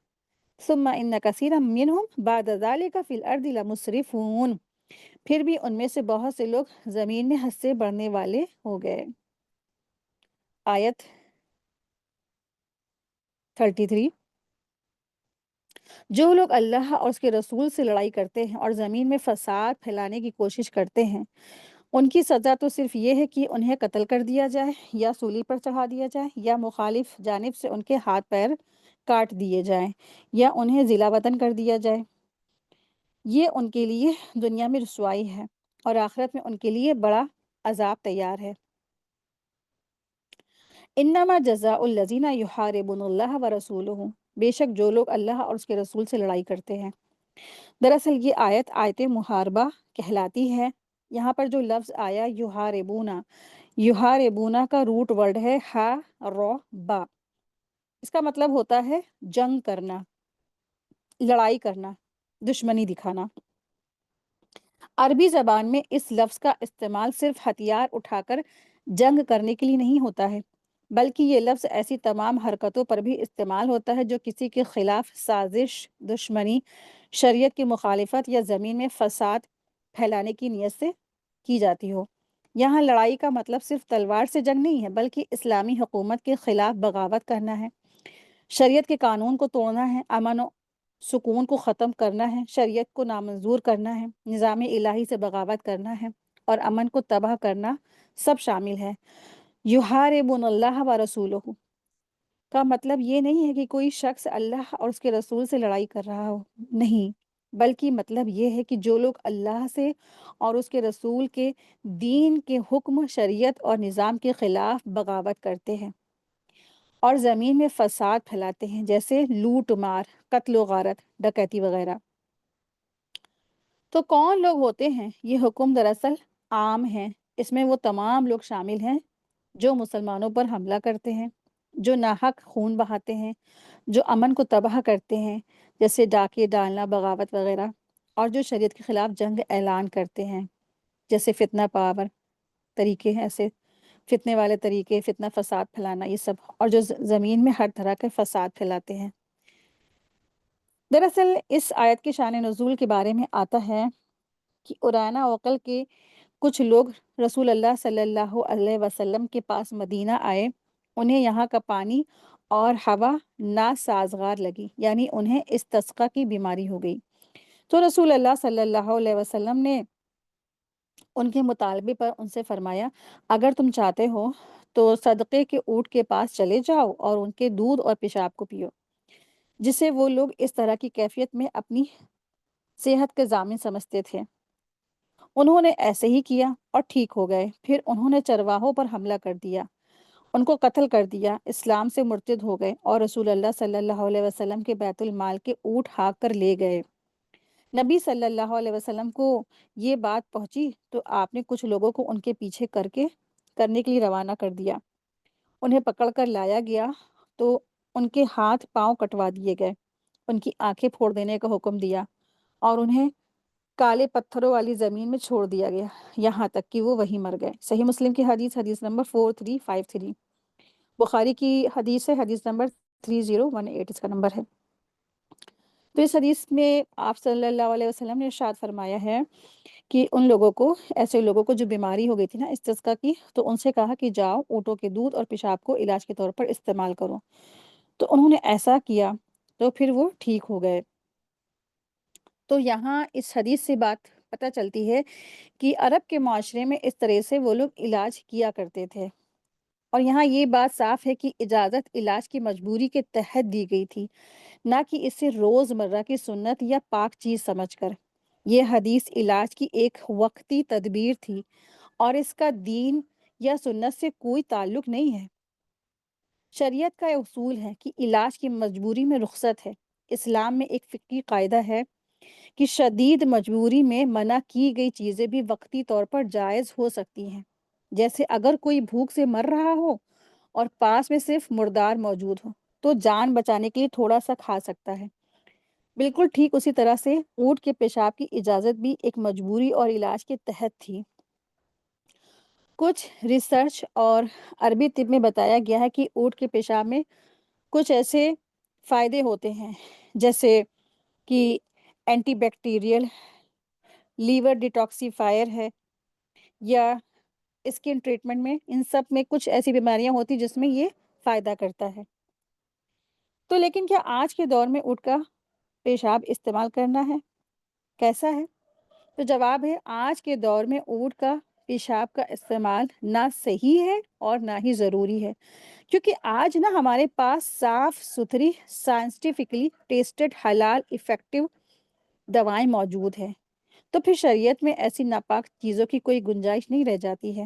ثُمَّ إِنَّ كَثِيرًا مِّنْهُمْ بَعْدَ ذَلِكَ فِي الْأَرْضِ لَمُسْرِفُونَ پھر بھی ان میں سے بہت سے لوگ زمین میں حد سے بڑھنے والے ہو گئے۔ آیت 33 جو لوگ اللہ اور اس کے رسول سے لڑائی کرتے ہیں اور زمین میں فساد پھیلانے کی کوشش کرتے ہیں ان کی سزا تو صرف یہ ہے کہ انہیں قتل کر دیا جائے یا سولی پر چڑھا دیا جائے یا مخالف جانب سے ان کے ہاتھ پیر کاٹ دیے جائیں یا انہیں ضلع وطن کر دیا جائے۔ یہ ان کے لیے دنیا میں رسوائی ہے اور آخرت میں ان کے لیے بڑا عذاب تیار ہے۔ انما جزاء الذین یحاربون اللہ ورسولہ بے شک جو لوگ اللہ اور اس کے رسول سے لڑائی کرتے ہیں۔ دراصل یہ آیت محاربہ کہلاتی ہے۔ یہاں پر جو لفظ آیا یحاربونا، یحاربونا کا روٹ ورڈ ہے ہا رو با، اس کا مطلب ہوتا ہے جنگ کرنا، لڑائی کرنا، دشمنی دکھانا۔ عربی زبان میں اس لفظ کا استعمال صرف ہتھیار اٹھا کر جنگ کرنے کے لیے نہیں ہوتا ہے بلکہ یہ لفظ ایسی تمام حرکتوں پر بھی استعمال ہوتا ہے جو کسی کے خلاف سازش، دشمنی، شریعت کی مخالفت یا زمین میں فساد پھیلانے کی نیت سے کی جاتی ہو۔ یہاں لڑائی کا مطلب صرف تلوار سے جنگ نہیں ہے، بلکہ اسلامی حکومت کے خلاف بغاوت کرنا ہے، شریعت کے قانون کو توڑنا ہے، امن و سکون کو ختم کرنا ہے، شریعت کو نامنظور کرنا ہے، نظام الہی سے بغاوت کرنا ہے اور امن کو تباہ کرنا سب شامل ہے۔ یحاربون اللہ و رسولہ کا مطلب یہ نہیں ہے کہ کوئی شخص اللہ اور اس کے رسول سے لڑائی کر رہا ہو، نہیں، بلکہ مطلب یہ ہے کہ جو لوگ اللہ سے اور اس کے رسول کے دین کے حکم، شریعت اور نظام کے خلاف بغاوت کرتے ہیں اور زمین میں فساد پھیلاتے ہیں، جیسے لوٹ مار، قتل و غارت، ڈکیتی وغیرہ۔ تو کون لوگ ہوتے ہیں؟ یہ حکم دراصل عام ہے، اس میں وہ تمام لوگ شامل ہیں جو مسلمانوں پر حملہ کرتے ہیں، جو ناحق خون بہاتے ہیں، جو امن کو تباہ کرتے ہیں جیسے ڈاکے ڈالنا، بغاوت وغیرہ، اور جو شریعت کے خلاف جنگ اعلان کرتے ہیں جیسے فتنہ پاور طریقے ہیں، ایسے فتنے والے طریقے، فتنہ فساد پھیلانا، یہ سب، اور جو زمین میں ہر طرح کے فساد پھیلاتے ہیں۔ دراصل اس آیت کے شان نزول کے بارے میں آتا ہے کہ عرانہ عقل کے کچھ لوگ رسول اللہ صلی اللہ علیہ وسلم کے پاس مدینہ آئے، انہیں یہاں کا پانی اور ہوا ناسازگار لگی، یعنی انہیں استسقا کی بیماری ہو گئی۔ تو رسول اللہ صلی اللہ علیہ وسلم نے ان کے مطالبے پر ان سے فرمایا، اگر تم چاہتے ہو تو صدقے کے اونٹ کے پاس چلے جاؤ اور ان کے دودھ اور پیشاب کو پیو، جسے وہ لوگ اس طرح کی کیفیت میں اپنی صحت کے ضامن سمجھتے تھے۔ انہوں نے ایسے ہی کیا اور ٹھیک ہو گئے۔ پھر انہوں نے چرواہوں پر حملہ کر دیا، ان کو قتل کر دیا، اسلام سے مرتد ہو گئے اور رسول اللہ صلی اللہ علیہ وسلم کے بیت المال کے اونٹ ہاک کر لے گئے۔ نبی صلی اللہ علیہ وسلم کو یہ بات پہنچی تو آپ نے کچھ لوگوں کو ان کے پیچھے کرنے کے لیے روانہ کر دیا۔ انہیں پکڑ کر لایا گیا تو ان کے ہاتھ پاؤں کٹوا دیے گئے، ان کی آنکھیں پھوڑ دینے کا حکم دیا اور انہیں کالے پتھروں والی زمین میں چھوڑ دیا گیا یہاں تک کہ وہ وہیں مر گئے۔ صحیح مسلم کی حدیث نمبر 4353، بخاری کی حدیث ہے، حدیث نمبر 3018 اس کا نمبر ہے۔ تو اس حدیث میں آپ صلی اللہ علیہ وسلم نے ارشاد فرمایا ہے کہ ان لوگوں کو، ایسے لوگوں کو جو بیماری ہو گئی تھی نا استسقا کی، تو ان سے کہا کہ جاؤ اونٹوں کے دودھ اور پیشاب کو علاج کے طور پر استعمال کرو، تو انہوں نے ایسا کیا تو پھر وہ ٹھیک ہو گئے۔ تو یہاں اس حدیث سے بات پتہ چلتی ہے کہ عرب کے معاشرے میں اس طرح سے وہ لوگ علاج کیا کرتے تھے، اور یہاں یہ بات صاف ہے کہ اجازت علاج کی مجبوری کے تحت دی گئی تھی، نہ کہ اسے روزمرہ کی سنت یا پاک چیز سمجھ کر۔ یہ حدیث علاج کی ایک وقتی تدبیر تھی اور اس کا دین یا سنت سے کوئی تعلق نہیں ہے۔ شریعت کا اصول ہے کہ علاج کی مجبوری میں رخصت ہے۔ اسلام میں ایک فقہی قاعدہ ہے کہ شدید مجبوری میں منع کی گئی چیزیں بھی وقتی طور پر جائز ہو سکتی ہیں، جیسے اگر کوئی بھوک سے مر رہا ہو اور پاس میں صرف مردار موجود ہو تو جان بچانے کے لیے تھوڑا سا کھا سکتا ہے۔ بالکل ٹھیک اسی طرح سے اونٹ کے پیشاب کی اجازت بھی ایک مجبوری اور علاج کے تحت تھی۔ کچھ ریسرچ اور عربی طب میں بتایا گیا ہے کہ اونٹ کے پیشاب میں کچھ ایسے فائدے ہوتے ہیں جیسے کہ اینٹی بیکٹیریل، لیور ڈیٹاکسیفائر ہے، یا اسکن ٹریٹمنٹ میں، ان سب میں کچھ ایسی بیماریاں ہوتی جس میں یہ فائدہ کرتا ہے۔ تو لیکن کیا آج کے دور میں اونٹ کا پیشاب استعمال کرنا ہے؟ کیسا ہے؟ تو جواب ہے، آج کے دور میں اونٹ کا پیشاب کا استعمال نہ صحیح ہے اور نہ ہی ضروری ہے، کیونکہ آج نا ہمارے پاس صاف ستھری سائنٹیفکلی ٹیسٹڈ حلال افیکٹو دوائیں موجود ہیں، تو پھر شریعت میں ایسی ناپاک چیزوں کی کوئی گنجائش نہیں رہ جاتی ہے۔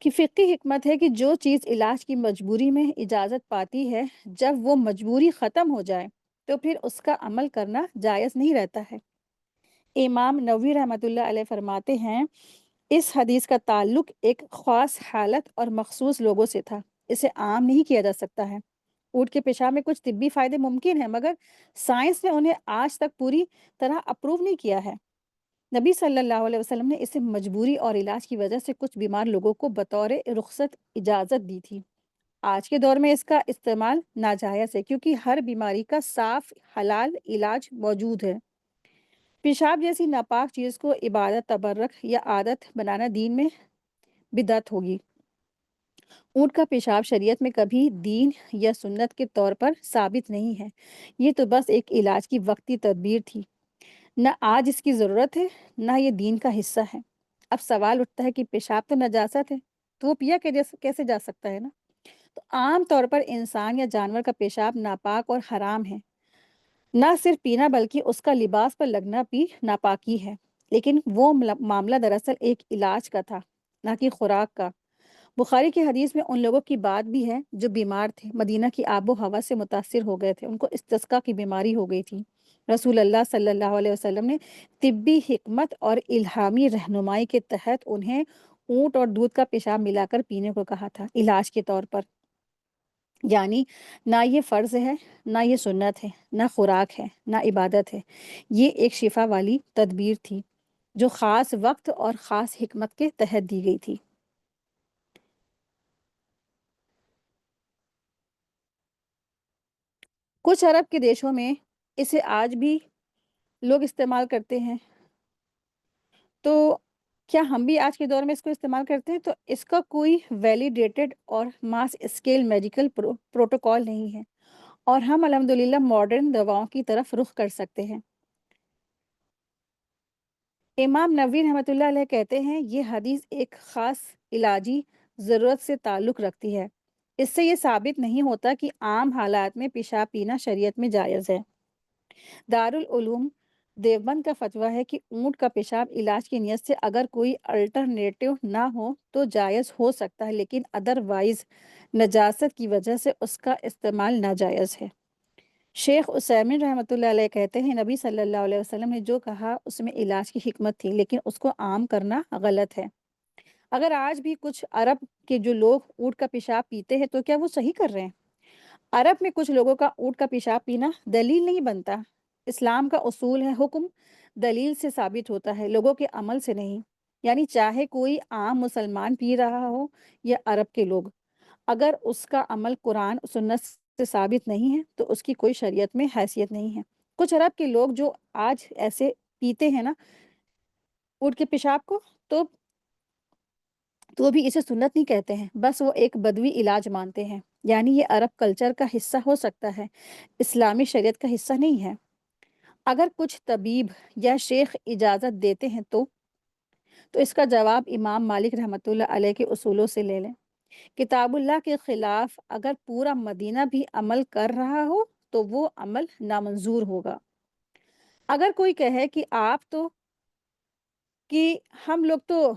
کہ فقہی حکمت ہے کہ جو چیز علاج کی مجبوری میں اجازت پاتی ہے، جب وہ مجبوری ختم ہو جائے تو پھر اس کا عمل کرنا جائز نہیں رہتا ہے۔ امام نووی رحمۃ اللہ علیہ فرماتے ہیں، اس حدیث کا تعلق ایک خاص حالت اور مخصوص لوگوں سے تھا، اسے عام نہیں کیا جا سکتا ہے۔ اونٹ کے پیشاب میں کچھ طبی فائدے ممکن ہیں، مگر سائنس نے انہیں آج تک پوری طرح اپروو نہیں کیا ہے۔ نبی صلی اللہ علیہ وسلم نے اسے مجبوری اور علاج کی وجہ سے کچھ بیمار لوگوں کو بطور رخصت اجازت دی تھی۔ آج کے دور میں اس کا استعمال ناجائز ہے کیونکہ ہر بیماری کا صاف حلال علاج موجود ہے۔ پیشاب جیسی ناپاک چیز کو عبادت، تبرک یا عادت بنانا دین میں بدعت ہوگی۔ اونٹ کا پیشاب شریعت میں کبھی دین یا سنت کے طور پر ثابت نہیں ہے۔ یہ تو بس ایک علاج کی وقتی تدبیر تھی۔ نہ آج اس کی ضرورت ہے، نہ یہ دین کا حصہ ہے۔ اب سوال اٹھتا ہے کہ پیشاب تو نجاست ہے، تو وہ پیا کیسے جا سکتا ہے نا؟ تو عام طور پر انسان یا جانور کا پیشاب ناپاک اور حرام ہے۔ نہ صرف پینا بلکہ اس کا لباس پر لگنا بھی ناپاکی ہے۔ لیکن وہ معاملہ دراصل ایک علاج کا تھا، نہ کہ خوراک کا۔ بخاری کی حدیث میں ان لوگوں کی بات بھی ہے جو بیمار تھے، مدینہ کی آب و ہوا سے متاثر ہو گئے تھے، ان کو استسقاء کی بیماری ہو گئی تھی۔ رسول اللہ صلی اللہ علیہ وسلم نے طبی حکمت اور الہامی رہنمائی کے تحت انہیں اونٹ اور دودھ کا پیشاب ملا کر پینے کو کہا تھا، علاج کے طور پر۔ یعنی نہ یہ فرض ہے، نہ یہ سنت ہے، نہ خوراک ہے، نہ عبادت ہے۔ یہ ایک شفا والی تدبیر تھی جو خاص وقت اور خاص حکمت کے تحت دی گئی تھی۔ کچھ عرب کے دیشوں میں اسے آج بھی لوگ استعمال کرتے ہیں، تو کیا ہم بھی آج کے دور میں اس کو استعمال کرتے ہیں؟ تو اس کا کوئی ویلیڈیٹڈ اور ماس اسکیل میڈیکل پروٹوکول نہیں ہے، اور ہم الحمدللہ ماڈرن دواؤں کی طرف رخ کر سکتے ہیں۔ امام نووی رحمۃ اللہ علیہ کہتے ہیں یہ حدیث ایک خاص علاجی ضرورت سے تعلق رکھتی ہے۔ اس سے یہ ثابت نہیں ہوتا کہ عام حالات میں پیشاب پینا شریعت میں جائز ہے۔ دارالعلوم دیوبند کا فتویٰ ہے کہ اونٹ کا پیشاب علاج کی نیت سے اگر کوئی الٹرنیٹو نہ ہو تو جائز ہو سکتا ہے، لیکن ادروائز نجاست کی وجہ سے اس کا استعمال ناجائز ہے۔ شیخ عثیمین رحمۃ اللہ علیہ کہتے ہیں نبی صلی اللہ علیہ وسلم نے جو کہا اس میں علاج کی حکمت تھی، لیکن اس کو عام کرنا غلط ہے۔ اگر آج بھی کچھ عرب کے جو لوگ اونٹ کا پیشاب پیتے ہیں تو کیا وہ صحیح کر رہے ہیں؟ عرب میں کچھ لوگوں کا اونٹ کا پیشاب پینا دلیل نہیں بنتا۔ اسلام کا اصول ہے حکم دلیل سے ثابت ہوتا ہے، لوگوں کے عمل سے نہیں۔ یعنی چاہے کوئی عام مسلمان پی رہا ہو یا عرب کے لوگ، اگر اس کا عمل قرآن سنت سے ثابت نہیں ہے تو اس کی کوئی شریعت میں حیثیت نہیں ہے۔ کچھ عرب کے لوگ جو آج ایسے پیتے ہیں نا اونٹ کے پیشاب کو، تو وہ بھی اسے سنت نہیں کہتے ہیں، بس وہ ایک بدوی علاج مانتے ہیں۔ یعنی یہ عرب کلچر کا حصہ ہو سکتا ہے، اسلامی شریعت کا حصہ نہیں ہے۔ اگر کچھ طبیب یا شیخ اجازت دیتے ہیں تو اس کا جواب امام مالک رحمۃ اللہ علیہ کے اصولوں سے لے لیں۔ کتاب اللہ کے خلاف اگر پورا مدینہ بھی عمل کر رہا ہو تو وہ عمل نامنظور ہوگا۔ اگر کوئی کہے کہ ہم لوگ تو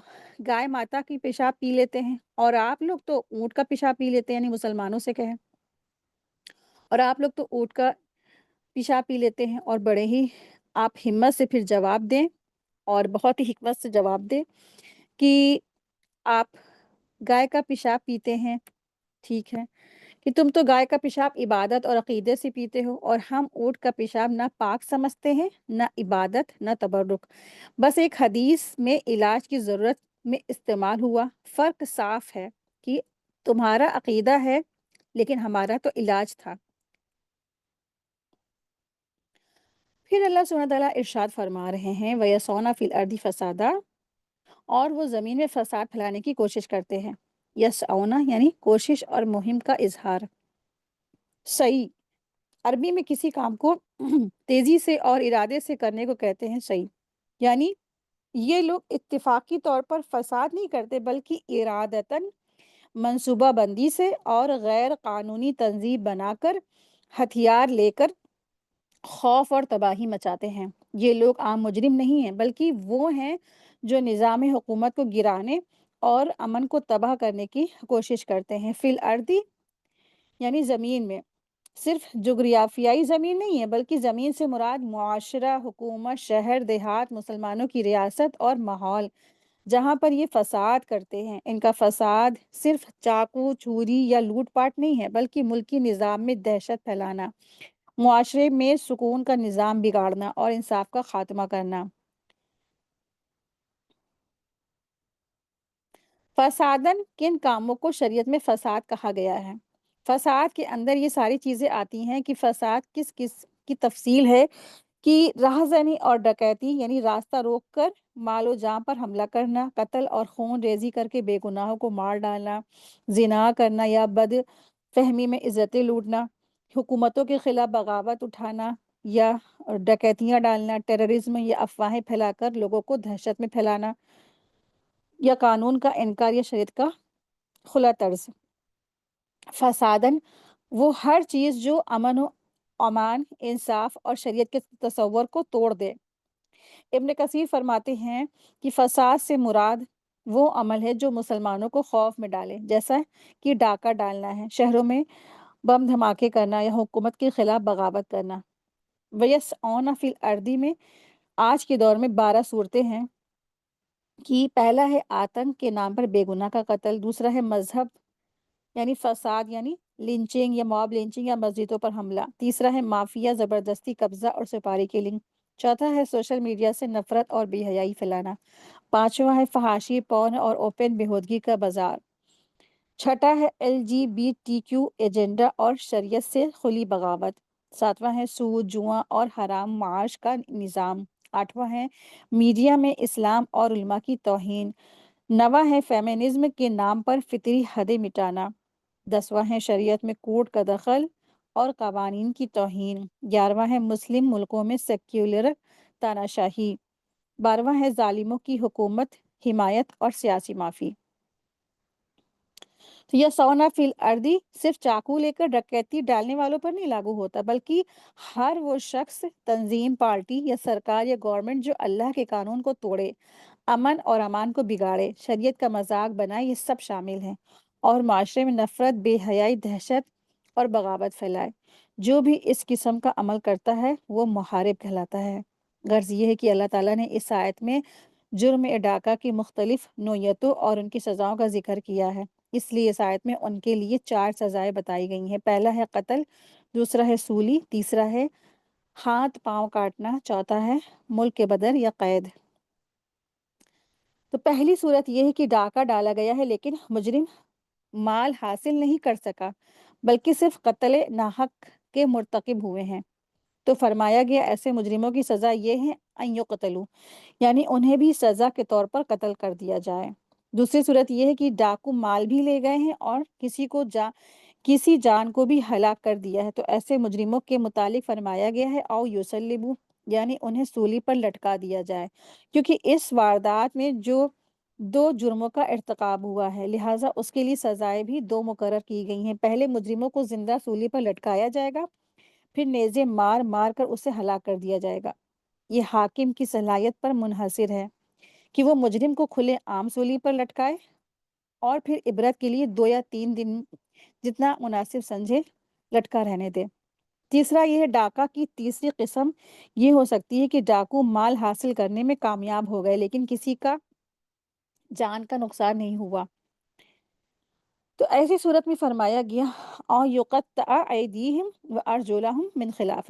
گائے ماتا کی پیشاب پی لیتے ہیں اور آپ لوگ تو اونٹ کا پیشاب پی لیتے ہیں، یعنی مسلمانوں سے کہیں، اور آپ لوگ تو اونٹ کا پیشاب پی لیتے ہیں، اور بڑے ہی آپ ہمت سے پھر جواب دیں اور بہت ہی حکمت سے جواب دیں کہ آپ گائے کا پیشاب پیتے ہیں، ٹھیک ہے، کہ تم تو گائے کا پیشاب عبادت اور عقیدے سے پیتے ہو، اور ہم اونٹ کا پیشاب نہ پاک سمجھتے ہیں، نہ عبادت، نہ تبرک، بس ایک حدیث میں علاج کی ضرورت میں استعمال ہوا۔ فرق صاف ہے کہ تمہارا عقیدہ ہے لیکن ہمارا تو علاج تھا۔ پھر اللہ سبحانہ تعالیٰ ارشاد فرما رہے ہیں وَيَسْعَوْنَ فِي الْأَرْضِ فَسَادًا، اور وہ زمین میں فساد پھیلانے کی کوشش کرتے ہیں۔ یسعونا یعنی کوشش اور مہم کا اظہار۔ صحیح، عربی میں کسی کام کو تیزی سے اور ارادے سے کرنے کو کہتے ہیں صحیح۔ یعنی یہ لوگ اتفاقی طور پر فساد نہیں کرتے بلکہ ارادتاً منصوبہ بندی سے اور غیر قانونی تنظیم بنا کر ہتھیار لے کر خوف اور تباہی مچاتے ہیں۔ یہ لوگ عام مجرم نہیں ہیں بلکہ وہ ہیں جو نظام حکومت کو گرانے اور امن کو تباہ کرنے کی کوشش کرتے ہیں۔ فی الارضی یعنی زمین میں، صرف جغرافیائی زمین نہیں ہے بلکہ زمین سے مراد معاشرہ، حکومت، شہر، دیہات، مسلمانوں کی ریاست اور ماحول، جہاں پر یہ فساد کرتے ہیں۔ ان کا فساد صرف چاقو، چوری یا لوٹ پاٹ نہیں ہے بلکہ ملکی نظام میں دہشت پھیلانا، معاشرے میں سکون کا نظام بگاڑنا اور انصاف کا خاتمہ کرنا۔ فسادن کن کاموں کو شریعت میں فساد کہا گیا ہے؟ فساد کے اندر یہ ساری چیزیں آتی ہیں کہ فساد کس کس کی تفصیل ہے کہ راہزنی اور ڈکیتی یعنی راستہ روک کر مال و جان پر حملہ کرنا، قتل اور خون ریزی کر کے بے گناہوں کو مار ڈالنا، زنا کرنا یا بد فہمی میں عزتیں لوٹنا، حکومتوں کے خلاف بغاوت اٹھانا یا ڈکیتیاں ڈالنا، ٹیررزم یا افواہیں پھیلا کر لوگوں کو دہشت میں پھیلانا یا قانون کا انکار یا شریعت کا خلا طرز۔ فسادن وہ ہر چیز جو امن و امان، انصاف اور شریعت کے تصور کو توڑ دے۔ ابن کثیر فرماتے ہیں کہ فساد سے مراد وہ عمل ہے جو مسلمانوں کو خوف میں ڈالے، جیسا کہ ڈاکہ ڈالنا ہے، شہروں میں بم دھماکے کرنا یا حکومت کے خلاف بغاوت کرنا۔ وَيَسْعَوْنَ فِي الْأَرْضِ میں آج کے دور میں 12 صورتیں ہیں کہ پہلا ہے آتنک کے نام پر بے گناہ کا قتل، دوسرا ہے مذہب یعنی فساد یعنی لنچنگ یا موب لنچنگ یا مسجدوں پر حملہ، تیسرا ہے مافیا زبردستی قبضہ اور سپاری کلنگ، چوتھا ہے سوشل میڈیا سے نفرت اور بے حیائی پھیلانا، پانچواں ہے فحاشی پون اور اوپن بےہودگی کا بازار، چھٹا ہے LGBTQ ایجنڈا اور شریعت سے کھلی بغاوت، ساتواں ہے سود جوا اور حرام معاش کا نظام، آٹھواں ہے میڈیا میں اسلام اور علماء کی توہین، نواں ہے فیمنزم کے نام پر فطری حدیں مٹانا، دسواں ہے شریعت میں کورٹ کا دخل اور قوانین کی توہین، گیارہواں ہے مسلم ملکوں میں سیکولر تاناشاہی، بارہواں ہے ظالموں کی حکومت، حمایت اور سیاسی معافی۔ تو یہ سونا فی الارضی صرف چاقو لے کر ڈکیتی ڈالنے والوں پر نہیں لاگو ہوتا، بلکہ ہر وہ شخص، تنظیم، پارٹی یا سرکار یا گورنمنٹ جو اللہ کے قانون کو توڑے، امن اور امان کو بگاڑے، شریعت کا مذاق بنائے، یہ سب شامل ہیں، اور معاشرے میں نفرت، بے حیائی، دہشت اور بغاوت پھیلائے۔ جو بھی اس قسم کا عمل کرتا ہے وہ محارب کہلاتا ہے۔ غرض یہ ہے کہ اللہ تعالیٰ نے اس آیت میں جرم ڈاکہ کی مختلف نوعیتوں اور ان کی سزاؤں کا ذکر کیا ہے، اس لیے اس آیت میں ان کے لیے 4 سزائیں بتائی گئی ہیں۔ پہلا ہے قتل، دوسرا ہے سولی، تیسرا ہے ہاتھ پاؤں کاٹنا، چوتھا ہے ملک کے بدر یا قید۔ تو پہلی صورت یہ ہے کہ ڈاکہ ڈالا گیا ہے لیکن مجرم مال حاصل نہیں کر سکا، بلکہ صرف قتل ناحق کے مرتکب ہوئے ہیں۔ تو فرمایا گیا ایسے مجرموں کی سزا یہ ہے ان یقتلوا، یعنی انہیں بھی سزا کے طور پر قتل کر دیا جائے۔ دوسری صورت یہ ہے کہ ڈاکو مال بھی لے گئے ہیں اور کسی جان کو بھی ہلاک کر دیا ہے، تو ایسے مجرموں کے متعلق فرمایا گیا ہے او یسلبو، یعنی انہیں سولی پر لٹکا دیا جائے، کیونکہ اس واردات میں جو 2 جرموں کا ارتکاب ہوا ہے، لہٰذا اس کے لیے سزائیں بھی 2 مقرر کی گئی ہیں۔ پہلے مجرموں کو زندہ سولی پر لٹکایا جائے گا، پھر نیزے مار مار کر اسے ہلاک کر دیا جائے گا۔ یہ حاکم کی صلاحیت پر منحصر ہے کہ وہ مجرم کو کھلے عام سولی پر لٹکائے اور پھر عبرت کے لیے 2 یا 3 دن جتنا مناسب سمجھے لٹکا رہنے دے۔ تیسرا یہ ہے ڈاکہ کی تیسری قسم یہ ہو سکتی ہے کہ ڈاکو مال حاصل کرنے میں کامیاب ہو گئے لیکن کسی کا جان کا نقصان نہیں ہوا، تو ایسی صورت میں فرمایا گیا اور یقطع ایدیہم وارجلہم من خلاف،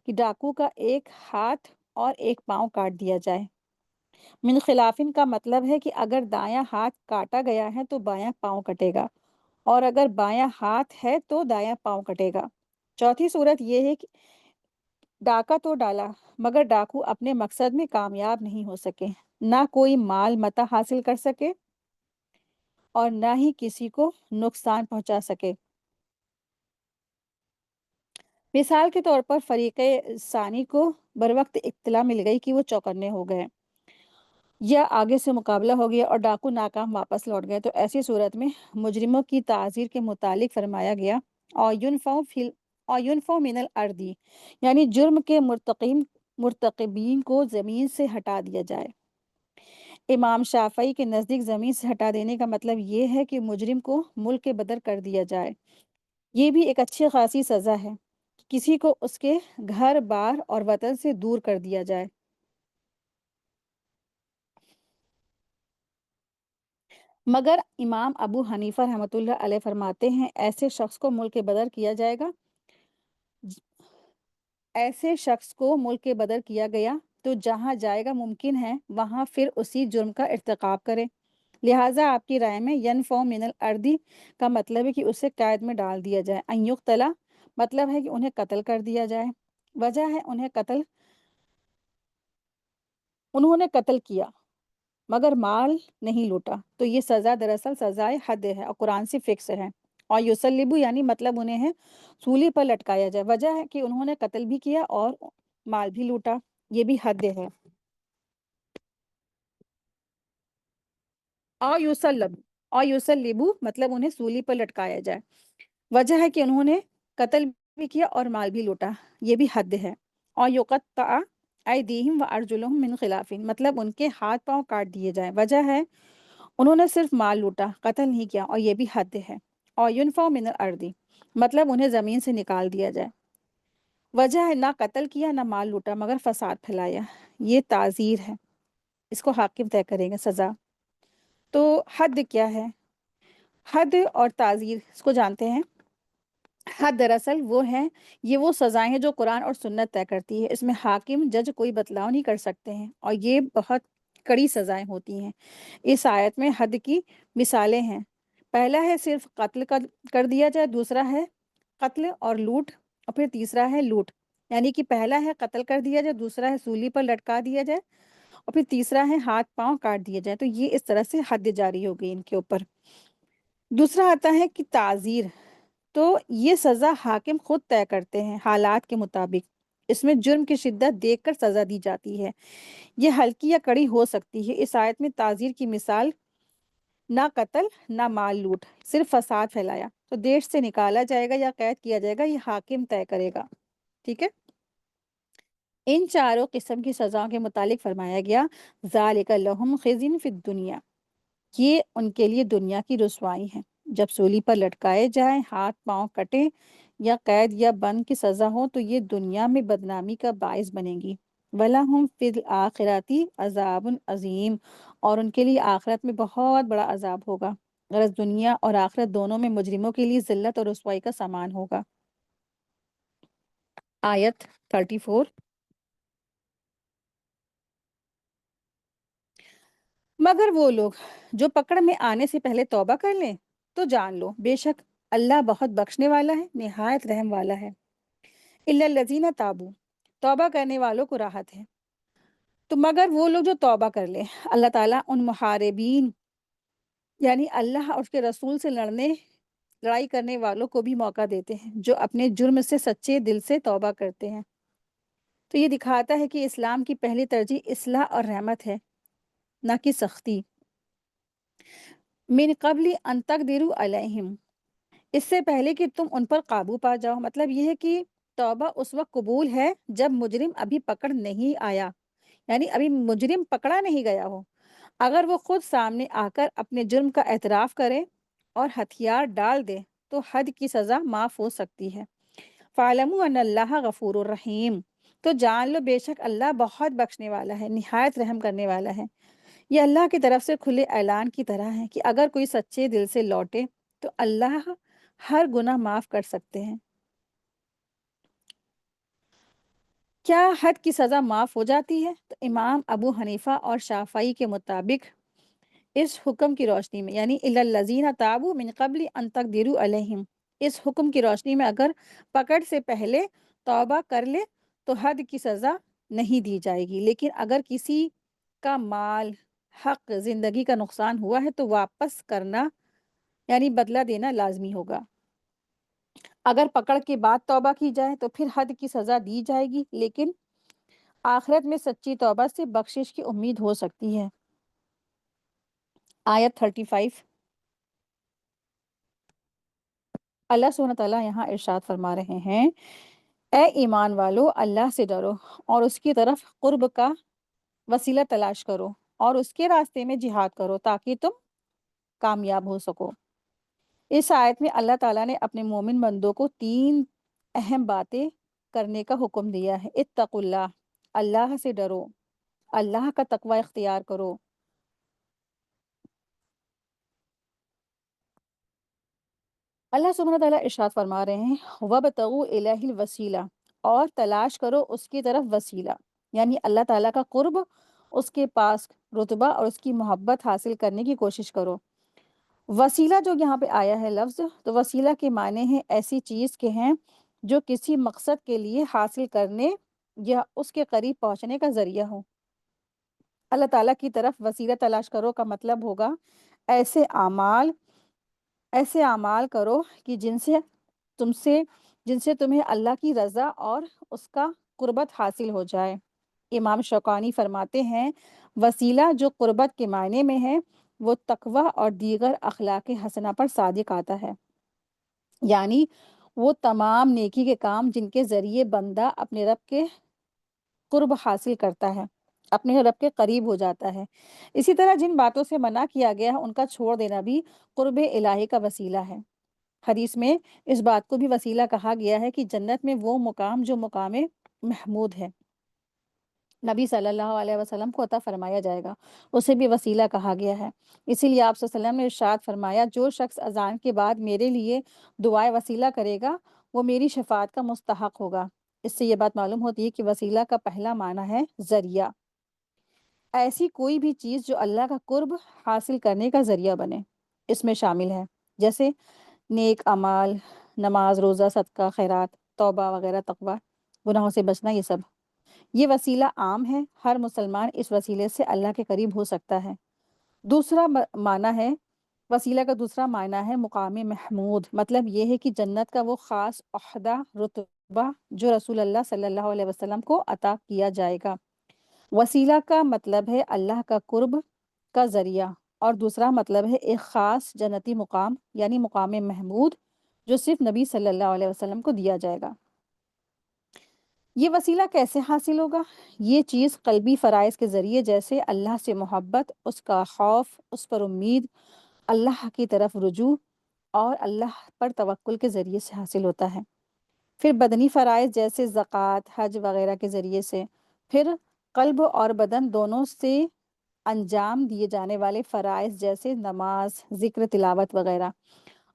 کہ ڈاکو کا ایک ہاتھ اور ایک پاؤں کاٹ دیا جائے۔ من خلافن کا مطلب ہے کہ اگر دایاں ہاتھ کاٹا گیا ہے تو بایاں پاؤں کٹے گا، اور اگر بایاں ہاتھ ہے تو دایاں پاؤں کٹے گا۔ چوتھی صورت یہ ہے کہ ڈاکہ تو ڈالا مگر ڈاکو اپنے مقصد میں کامیاب نہیں ہو سکے، نہ کوئی مال متاع حاصل کر سکے اور نہ ہی کسی کو نقصان پہنچا سکے۔ مثال کے طور پر فریق ثانی کو بروقت اطلاع مل گئی کہ وہ چوکنے ہو گئے یا آگے سے مقابلہ ہو گیا اور ڈاکو ناکام واپس لوٹ گئے، تو ایسی صورت میں مجرموں کی تعزیر کے متعلق فرمایا گیا اور ينفوا من الارض، یعنی جرم کے مرتکبین کو زمین سے ہٹا دیا جائے۔ امام شافعی کے نزدیک زمین سے ہٹا دینے کا مطلب یہ ہے کہ مجرم کو ملک کے بدر کر دیا جائے۔ یہ بھی ایک اچھی خاصی سزا ہے، کسی کو اس کے گھر بار اور وطن سے دور کر دیا جائے۔ مگر امام ابو حنیفہ رحمۃ اللہ علیہ فرماتے ہیں ایسے شخص کو ملک بدر کیا جائے گا ایسے شخص کو ملک بدر کیا گیا تو جہاں جائے گا ممکن ہے وہاں پھر اسی جرم کا ارتکاب کرے لہٰذا آپ کی رائے میں ینفع من الارض کا مطلب ہے کہ اسے قید میں ڈال دیا جائے، ان یقتلا مطلب ہے کہ انہیں قتل کر دیا جائے، وجہ ہے انہوں نے قتل کیا مگر مال نہیں لوٹا، تو یہ سزا دراصل سزائے حد ہے اور قرآن سے فکس ہے۔ اور یسلبو یعنی مطلب انہیں ہے سولی پر لٹکایا جائے، وجہ ہے کہ انہوں نے قتل بھی کیا اور مال بھی لوٹا، یہ بھی حد ہے۔ اور یسلبو مطلب انہیں سولی پر لٹکایا جائے، وجہ ہے کہ انہوں نے قتل بھی کیا اور مال بھی لوٹا، یہ بھی حد ہے۔ اور یقطع ایدیہم و ارجلہم من خلاف مطلب ان کے ہاتھ پاؤں کاٹ دیے جائیں، وجہ ہے انہوں نے صرف مال لوٹا، قتل نہیں کیا، اور یہ بھی حد ہے۔ اور ینفع من الارض مطلب انہیں زمین سے نکال دیا جائے، وجہ ہے نہ قتل کیا نہ مال لوٹا مگر فساد پھیلایا، یہ تعزیر ہے، اس کو حاکم طے کریں گے سزا۔ تو حد کیا ہے؟ حد اور تعزیر اس کو جانتے ہیں۔ حد دراصل وہ ہیں، یہ وہ سزائیں ہیں جو قرآن اور سنت طے کرتی ہے، اس میں حاکم جج کوئی بدلاؤ نہیں کر سکتے ہیں، اور یہ بہت کڑی سزائیں ہوتی ہیں۔ اس آیت میں حد کی مثالیں ہیں، پہلا ہے صرف قتل کر دیا جائے، دوسرا ہے قتل اور لوٹ، اور پھر تیسرا ہے لوٹ، یعنی کہ پہلا ہے قتل کر دیا جائے، دوسرا ہے سولی پر لٹکا دیا جائے، اور پھر تیسرا ہے ہاتھ پاؤں کاٹ دیے جائے، تو یہ اس طرح سے حد جاری ہو گئی ان کے اوپر۔ دوسرا آتا ہے کہ تعزیر، تو یہ سزا حاکم خود طے کرتے ہیں حالات کے مطابق، اس میں جرم کی شدت دیکھ کر سزا دی جاتی ہے، یہ ہلکی یا کڑی ہو سکتی ہے۔ اس آیت میں تعزیر کی مثال نہ قتل نہ مال لوٹ، صرف فساد پھیلایا، تو دیش سے نکالا جائے گا یا قید کیا جائے گا، یہ حاکم طے کرے گا، ٹھیک ہے۔ ان چاروں قسم کی سزاؤں کے متعلق فرمایا گیا ذالک لہم خزی فی الدنیا، یہ ان کے لیے دنیا کی رسوائی ہے، جب سولی پر لٹکائے جائیں، ہاتھ پاؤں کٹیں یا قید یا بند کی سزا ہو تو یہ دنیا میں بدنامی کا باعث بنے گی۔ وَلَهُمْ فِي الْآخِرَةِ عَذَابٌ عَظِيمٌ، اور ان کے لیے آخرت میں بہت بڑا عذاب ہوگا، غرض دنیا اور آخرت دونوں میں مجرموں کے لیے ذلت اور رسوائی کا سامان ہوگا۔ آیت 34، مگر وہ لوگ جو پکڑ میں آنے سے پہلے توبہ کر لیں تو جان لو بے شک اللہ بہت بخشنے والا ہے، نہایت رحم والا ہے۔ الا الذین تابوا، توبہ کرنے والوں کو راحت ہے، تو مگر وہ لوگ جو توبہ کر لیں، اللہ تعالیٰ ان محاربین یعنی اللہ اور اس کے رسول سے لڑائی کرنے والوں کو بھی موقع دیتے ہیں جو اپنے جرم سے سچے دل سے توبہ کرتے ہیں۔ تو یہ دکھاتا ہے کہ اسلام کی پہلی ترجیح اصلاح اور رحمت ہے، نہ کہ سختی۔ من قبل ان تقدروا علیہم، اس سے پہلے کہ تم ان پر قابو پا جاؤ، مطلب یہ ہے کہ توبہ اس وقت قبول ہے جب مجرم ابھی پکڑ نہیں آیا، یعنی ابھی مجرم پکڑا نہیں گیا ہو، اگر وہ خود سامنے آ کر اپنے جرم کا اعتراف کرے اور ہتھیار ڈال دے تو حد کی سزا معاف ہو سکتی ہے۔ فَاعْلَمُوا أَنَّ اللَّهَ غَفُورٌ رَحِيمٌ، تو جان لو بے شک اللہ بہت بخشنے والا ہے، نہایت رحم کرنے والا ہے۔ یہ اللہ کی طرف سے کھلے اعلان کی طرح ہے کہ اگر کوئی سچے دل سے لوٹے تو اللہ ہر گناہ معاف کر سکتے ہیں۔ کیا حد کی سزا معاف ہو جاتی ہے؟ تو امام ابو حنیفہ اور شافعی کے مطابق اس حکم کی روشنی میں، یعنی الا الذین تابوا من قبل ان تقدروا علیہم، اس حکم کی روشنی میں اگر پکڑ سے پہلے توبہ کر لے تو حد کی سزا نہیں دی جائے گی، لیکن اگر کسی کا مال، حق، زندگی کا نقصان ہوا ہے تو واپس کرنا یعنی بدلہ دینا لازمی ہوگا۔ اگر پکڑ کے بعد توبہ کی جائے تو پھر حد کی سزا دی جائے گی، لیکن آخرت میں سچی توبہ سے بخشش کی امید ہو سکتی ہے۔ آیت 35، اللہ سبحانہ تعالیٰ یہاں ارشاد فرما رہے ہیں، اے ایمان والو اللہ سے ڈرو اور اس کی طرف قرب کا وسیلہ تلاش کرو اور اس کے راستے میں جہاد کرو تاکہ تم کامیاب ہو سکو۔ اس آیت میں اللہ تعالیٰ نے اپنے مومن بندوں کو 3 اہم باتیں کرنے کا حکم دیا ہے۔ اتقوا اللہ، اللہ سے ڈرو، اللہ کا تقوی اختیار کرو۔ اللہ سبحانہ تعالیٰ ارشاد فرما رہے ہیں وَابْتَغُوا إِلَيْهِ الْوَسِيلَةَ، اور تلاش کرو اس کی طرف وسیلہ، یعنی اللہ تعالیٰ کا قرب اس کے پاس رتبہ اور اس کی محبت حاصل کرنے کی کوشش کرو۔ وسیلہ جو یہاں پہ آیا ہے لفظ، تو وسیلہ کے معنی ہیں ایسی چیز کے ہیں جو کسی مقصد کے لیے حاصل کرنے یا اس کے قریب پہنچنے کا ذریعہ ہو۔ اللہ تعالیٰ کی طرف وسیلہ تلاش کرو کا مطلب ہوگا ایسے اعمال ایسے اعمال کرو کہ جن سے تمہیں اللہ کی رضا اور اس کا قربت حاصل ہو جائے۔ امام شوکانی فرماتے ہیں وسیلہ جو قربت کے معنی میں ہے وہ تقوی اور دیگر اخلاق حسنہ پر صادق آتا ہے، یعنی وہ تمام نیکی کے کام جن کے ذریعے بندہ اپنے رب کے قرب حاصل کرتا ہے، اپنے رب کے قریب ہو جاتا ہے۔ اسی طرح جن باتوں سے منع کیا گیا ہے ان کا چھوڑ دینا بھی قرب الہی کا وسیلہ ہے۔ حدیث میں اس بات کو بھی وسیلہ کہا گیا ہے کہ جنت میں وہ مقام جو مقام محمود ہے، نبی صلی اللہ علیہ وسلم کو عطا فرمایا جائے گا، اسے بھی وسیلہ کہا گیا ہے۔ اسی لیے آپ صلی اللہ علیہ وسلم نے ارشاد فرمایا جو شخص اذان کے بعد میرے لیے دعائے وسیلہ کرے گا وہ میری شفاعت کا مستحق ہوگا۔ اس سے یہ بات معلوم ہوتی ہے کہ وسیلہ کا پہلا معنی ہے ذریعہ، ایسی کوئی بھی چیز جو اللہ کا قرب حاصل کرنے کا ذریعہ بنے، اس میں شامل ہے جیسے نیک اعمال، نماز، روزہ، صدقہ، خیرات، توبہ وغیرہ، تقوی، گناہوں سے بچنا، یہ سب۔ یہ وسیلہ عام ہے، ہر مسلمان اس وسیلے سے اللہ کے قریب ہو سکتا ہے۔ دوسرا معنی ہے وسیلہ کا دوسرا معنی ہے مقام محمود، مطلب یہ ہے کہ جنت کا وہ خاص عہدہ، رتبہ جو رسول اللہ صلی اللہ علیہ وسلم کو عطا کیا جائے گا۔ وسیلہ کا مطلب ہے اللہ کا قرب کا ذریعہ، اور دوسرا مطلب ہے ایک خاص جنتی مقام، یعنی مقام محمود جو صرف نبی صلی اللہ علیہ وسلم کو دیا جائے گا۔ یہ وسیلہ کیسے حاصل ہوگا؟ یہ چیز قلبی فرائض کے ذریعے، جیسے اللہ سے محبت، اس کا خوف، اس پر امید، اللہ کی طرف رجوع اور اللہ پر توکل کے ذریعے سے حاصل ہوتا ہے۔ پھر بدنی فرائض جیسے زکوٰۃ، حج وغیرہ کے ذریعے سے۔ پھر قلب اور بدن دونوں سے انجام دیے جانے والے فرائض جیسے نماز، ذکر، تلاوت وغیرہ،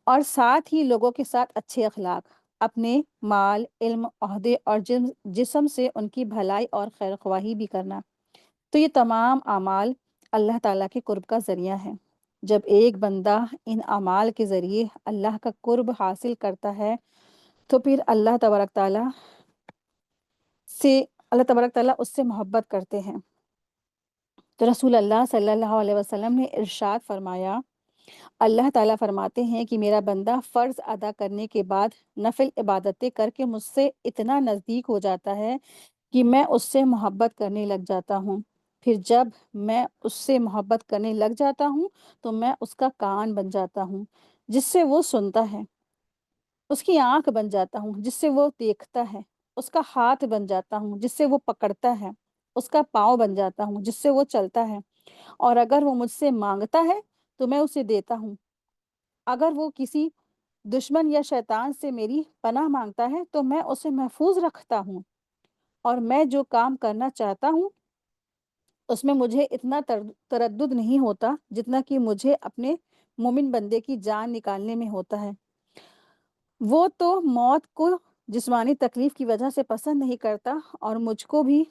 اور ساتھ ہی لوگوں کے ساتھ اچھے اخلاق، اپنے مال، علم، عہدے اور جسم سے ان کی بھلائی اور خیر خواہی بھی کرنا۔ تو یہ تمام اعمال اللہ تعالیٰ کے قرب کا ذریعہ ہیں۔ جب ایک بندہ ان اعمال کے ذریعے اللہ کا قرب حاصل کرتا ہے تو پھر اللہ تبارک تعالیٰ اس سے محبت کرتے ہیں۔ تو رسول اللہ صلی اللہ علیہ وسلم نے ارشاد فرمایا، اللہ تعالیٰ فرماتے ہیں کہ میرا بندہ فرض ادا کرنے کے بعد نفل عبادتیں کر کے مجھ سے اتنا نزدیک ہو جاتا ہے کہ میں اس سے محبت کرنے لگ جاتا ہوں۔ پھر جب میں اس سے محبت کرنے لگ جاتا ہوں تو میں اس کا کان بن جاتا ہوں جس سے وہ سنتا ہے، اس کی آنکھ بن جاتا ہوں جس سے وہ دیکھتا ہے، اس کا ہاتھ بن جاتا ہوں جس سے وہ پکڑتا ہے، اس کا پاؤں بن جاتا ہوں جس سے وہ چلتا ہے، اور اگر وہ مجھ سے مانگتا ہے تو میں اسے دیتا ہوں۔ اگر وہ کسی دشمن یا شیطان سے میری پناہ مانگتا ہے تو میں اسے محفوظ رکھتا ہوں، اور میں جو کام کرنا چاہتا ہوں اس میں مجھے اتنا تردد نہیں ہوتا جتنا کہ مجھے اپنے مومن بندے کی جان نکالنے میں ہوتا ہے۔ وہ تو موت کو جسمانی تکلیف کی وجہ سے پسند نہیں کرتا، اور مجھ کو بھی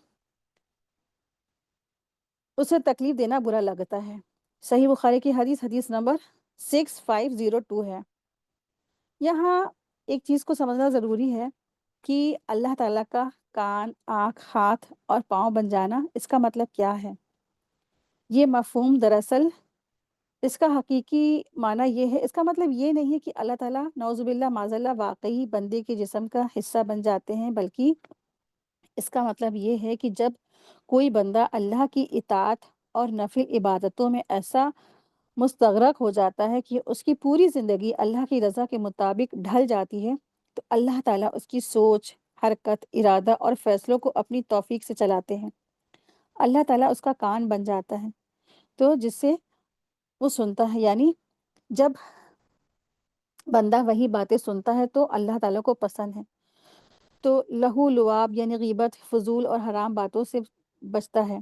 اسے تکلیف دینا برا لگتا ہے۔ صحیح بخاری کی حدیث نمبر 6502 ہے۔ یہاں ایک چیز کو سمجھنا ضروری ہے کہ اللہ تعالیٰ کا کان، آنکھ، ہاتھ اور پاؤں بن جانا، اس کا مطلب کیا ہے؟ یہ مفہوم دراصل اس کا حقیقی معنی یہ ہے، اس کا مطلب یہ نہیں ہے کہ اللہ تعالیٰ نعوذ باللہ معاذ اللہ واقعی بندے کے جسم کا حصہ بن جاتے ہیں، بلکہ اس کا مطلب یہ ہے کہ جب کوئی بندہ اللہ کی اطاعت اور نفل عبادتوں میں ایسا مستغرق ہو جاتا ہے کہ اس کی پوری زندگی اللہ کی رضا کے مطابق ڈھل جاتی ہے، تو اللہ تعالیٰ اس کی سوچ، حرکت، ارادہ اور فیصلوں کو اپنی توفیق سے چلاتے ہیں۔ اللہ تعالیٰ اس کا کان بن جاتا ہے تو جس سے وہ سنتا ہے، یعنی جب بندہ وہی باتیں سنتا ہے تو اللہ تعالیٰ کو پسند ہے، تو لہو لعاب یعنی غیبت، فضول اور حرام باتوں سے بچتا ہے۔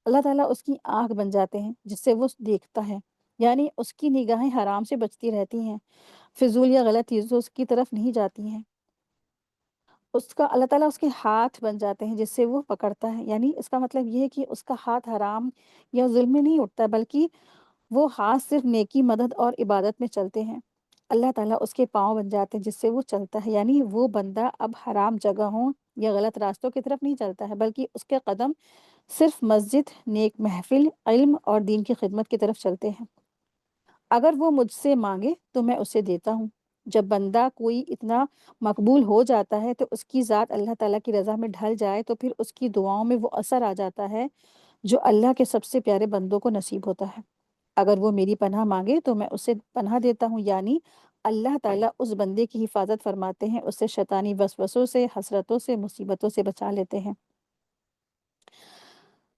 اللہ تعالیٰ اس کی آنکھ بن جاتے ہیں جس سے وہ دیکھتا ہے، یعنی اس کی نگاہیں حرام سے بچتی رہتی ہیں، فضول یا غلط چیزوں کی طرف نہیں جاتی ہیں۔ اس کا اللہ تعالیٰ اس کے ہاتھ بن جاتے ہیں جس سے وہ پکڑتا ہے، یعنی اس کا مطلب یہ ہے کہ اس کا ہاتھ حرام یا ظلم میں نہیں اٹھتا، بلکہ وہ ہاتھ صرف نیکی، مدد اور عبادت میں چلتے ہیں۔ اللہ تعالیٰ اس کے پاؤں بن جاتے ہیں جس سے وہ چلتا ہے، یعنی وہ بندہ اب حرام جگہوں یا غلط راستوں کی طرف نہیں چلتا ہے، بلکہ اس کے قدم صرف مسجد، نیک محفل، علم اور دین کی خدمت کی طرف چلتے ہیں۔ اگر وہ مجھ سے مانگے تو میں اسے دیتا ہوں۔ جب بندہ کوئی اتنا مقبول ہو جاتا ہے تو اس کی ذات اللہ تعالیٰ کی رضا میں ڈھل جائے تو پھر اس کی دعاؤں میں وہ اثر آ جاتا ہے جو اللہ کے سب سے پیارے بندوں کو نصیب ہوتا ہے۔ اگر وہ میری پناہ مانگے تو میں اسے پناہ دیتا ہوں، یعنی اللہ تعالیٰ اس بندے کی حفاظت فرماتے ہیں، اسے شیطانی وسوسوں سے، حسرتوں سے، مصیبتوں سے بچا لیتے ہیں۔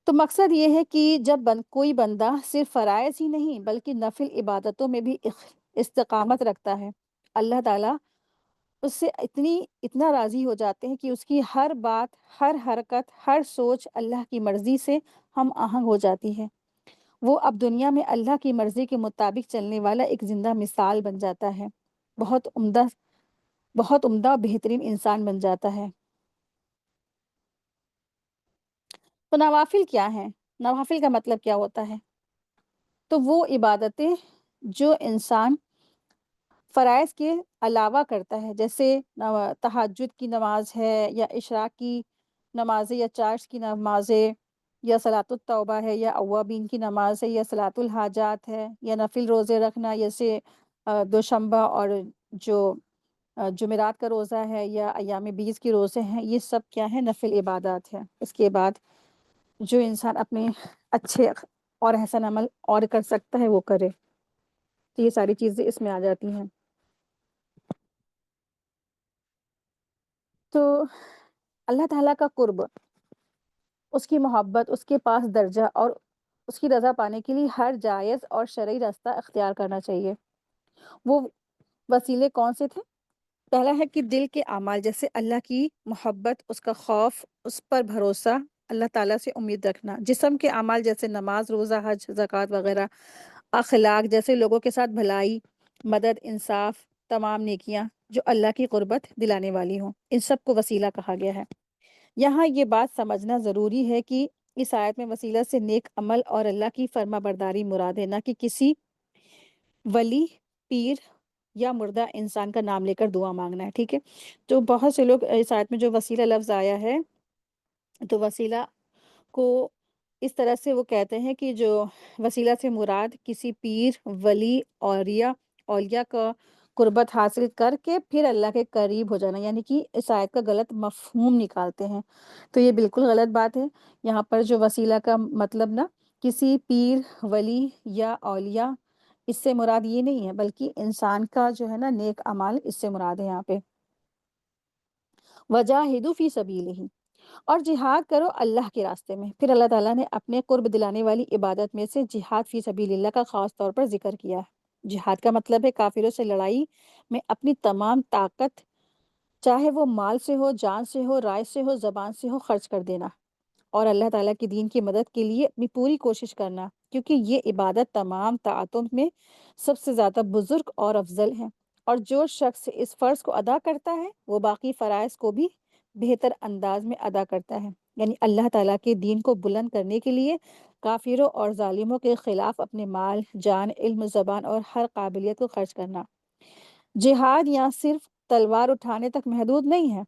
تو مقصد یہ ہے کہ جب کوئی بندہ صرف فرائض ہی نہیں بلکہ نفل عبادتوں میں بھی استقامت رکھتا ہے، اللہ تعالیٰ اس سے اتنا راضی ہو جاتے ہیں کہ اس کی ہر بات، ہر حرکت، ہر سوچ اللہ کی مرضی سے ہم آہنگ ہو جاتی ہے۔ وہ اب دنیا میں اللہ کی مرضی کے مطابق چلنے والا ایک زندہ مثال بن جاتا ہے، بہت عمدہ، بہت عمدہ بہترین انسان بن جاتا ہے۔ تو نوافل کیا ہیں؟ نوافل کا مطلب کیا ہوتا ہے؟ تو وہ عبادتیں جو انسان فرائض کے علاوہ کرتا ہے، جیسے تہجد کی نماز ہے، یا اشراق کی نمازیں، یا چاشت کی نمازیں، یا صلاۃ التوبہ ہے، یا اوابین کی نماز ہے، یا صلاۃ الحاجات ہے، یا نفل روزے رکھنا جیسے دوشنبہ اور جو جمعرات کا روزہ ہے، یا ایام بیس کے روزے ہیں، یہ سب کیا ہے؟ نفل عبادات ہے۔ اس کے بعد جو انسان اپنے اچھے اور احسن عمل اور کر سکتا ہے وہ کرے، تو یہ ساری چیزیں اس میں آ جاتی ہیں۔ تو اللہ تعالیٰ کا قرب، اس کی محبت، اس کے پاس درجہ اور اس کی رضا پانے کے لیے ہر جائز اور شرعی راستہ اختیار کرنا چاہیے۔ وہ وسیلے کون سے تھے؟ پہلا ہے کہ دل کے اعمال، جیسے اللہ کی محبت، اس کا خوف، اس پر بھروسہ، اللہ تعالیٰ سے امید رکھنا۔ جسم کے اعمال جیسے نماز، روزہ، حج، زکوٰۃ وغیرہ۔ اخلاق جیسے لوگوں کے ساتھ بھلائی، مدد، انصاف، تمام نیکیاں جو اللہ کی قربت دلانے والی ہوں، ان سب کو وسیلہ کہا گیا ہے۔ یہاں یہ بات سمجھنا ضروری ہے کہ اس آیت میں وسیلہ سے نیک عمل اور اللہ کی فرما برداری مراد ہے، نہ کہ کسی ولی، پیر یا مردہ انسان کا نام لے کر دعا مانگنا ہے، ٹھیک ہے؟ تو بہت سے لوگ اس آیت میں جو وسیلہ لفظ آیا ہے، تو وسیلہ کو اس طرح سے وہ کہتے ہیں کہ جو وسیلہ سے مراد کسی پیر، ولی، اولیاء کا قربت حاصل کر کے پھر اللہ کے قریب ہو جانا، یعنی کہ اس آیت کا غلط مفہوم نکالتے ہیں، تو یہ بالکل غلط بات ہے۔ یہاں پر جو وسیلہ کا مطلب نا کسی پیر، ولی یا اولیاء، اس سے مراد یہ نہیں ہے، بلکہ انسان کا جو ہے نا نیک اعمال اس سے مراد ہے یہاں پہ۔ وجاہدوا فی سبیلہ، اور جہاد کرو اللہ کے راستے میں۔ پھر اللہ تعالیٰ نے اپنے قرب دلانے والی عبادت میں سے جہاد فی سبیل اللہ کا خاص طور پر ذکر کیا ہے۔ جہاد کا مطلب ہے کافروں سے لڑائی میں اپنی تمام طاقت، چاہے وہ مال سے ہو، جان سے ہو، رائے سے ہو، زبان سے ہو، خرچ کر دینا، اور اللہ تعالیٰ کی دین کی مدد کے لیے اپنی پوری کوشش کرنا، کیونکہ یہ عبادت تمام طاعتوں میں سب سے زیادہ بزرگ اور افضل ہے، اور جو شخص اس فرض کو ادا کرتا ہے وہ باقی فرائض کو بھی بہتر انداز میں ادا کرتا ہے، یعنی اللہ تعالیٰ کے دین کو بلند کرنے کے لیے کافروں اور ظالموں کے خلاف اپنے مال، جان، علم، زبان اور ہر قابلیت کو خرچ کرنا۔ جہاد یہاں صرف تلوار اٹھانے تک محدود نہیں ہے،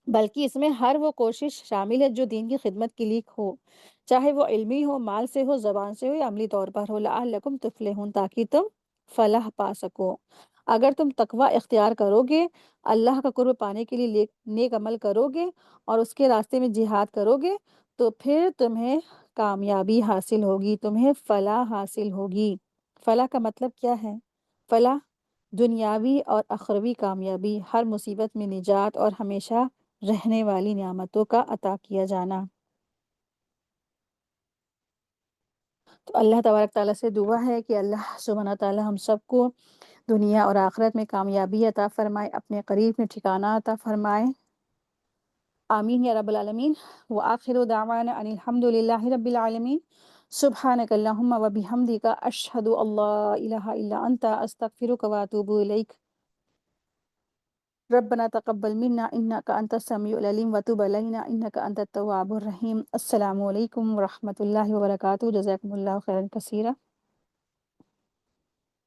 بلکہ اس میں ہر وہ کوشش شامل ہے جو دین کی خدمت کے لیے ہو، چاہے وہ علمی ہو، مال سے ہو، زبان سے ہو، یا عملی طور پر ہو، لعلکم تفلحون، تاکہ تم فلاح پا سکو۔ اگر تم تقوی اختیار کرو گے، اللہ کا قرب پانے کے لیے نیک عمل کرو گے اور اس کے راستے میں جہاد کرو گے، تو پھر تمہیں کامیابی حاصل ہوگی، تمہیں فلاح حاصل ہوگی۔ فلاح کا مطلب کیا ہے؟ فلاح دنیاوی اور اخروی کامیابی، ہر مصیبت میں نجات اور ہمیشہ رہنے والی نعمتوں کا عطا کیا جانا۔ تو اللہ تبارک تعالیٰ سے دعا ہے کہ اللہ سبحانہ تعالیٰ ہم سب کو دنیا اور آخرت میں کامیابی عطا فرمائے، اپنے قریب میں ٹھکانہ عطا فرمائے، آمین یا رب العالمین۔ وآخر دعوانا ان الحمد للہ رب العالمین۔ سبحانک اللہم و بحمدک، اشہد ان لا الہ الا انت، استغفرک و اتوب الیک۔ ربنا تقبل منا انك انت السميع العليم وتب علينا انك انت التواب الرحيم. السلام علیکم ورحمۃ اللہ وبرکاتہ. جزاکم اللہ خیرا کثیرا.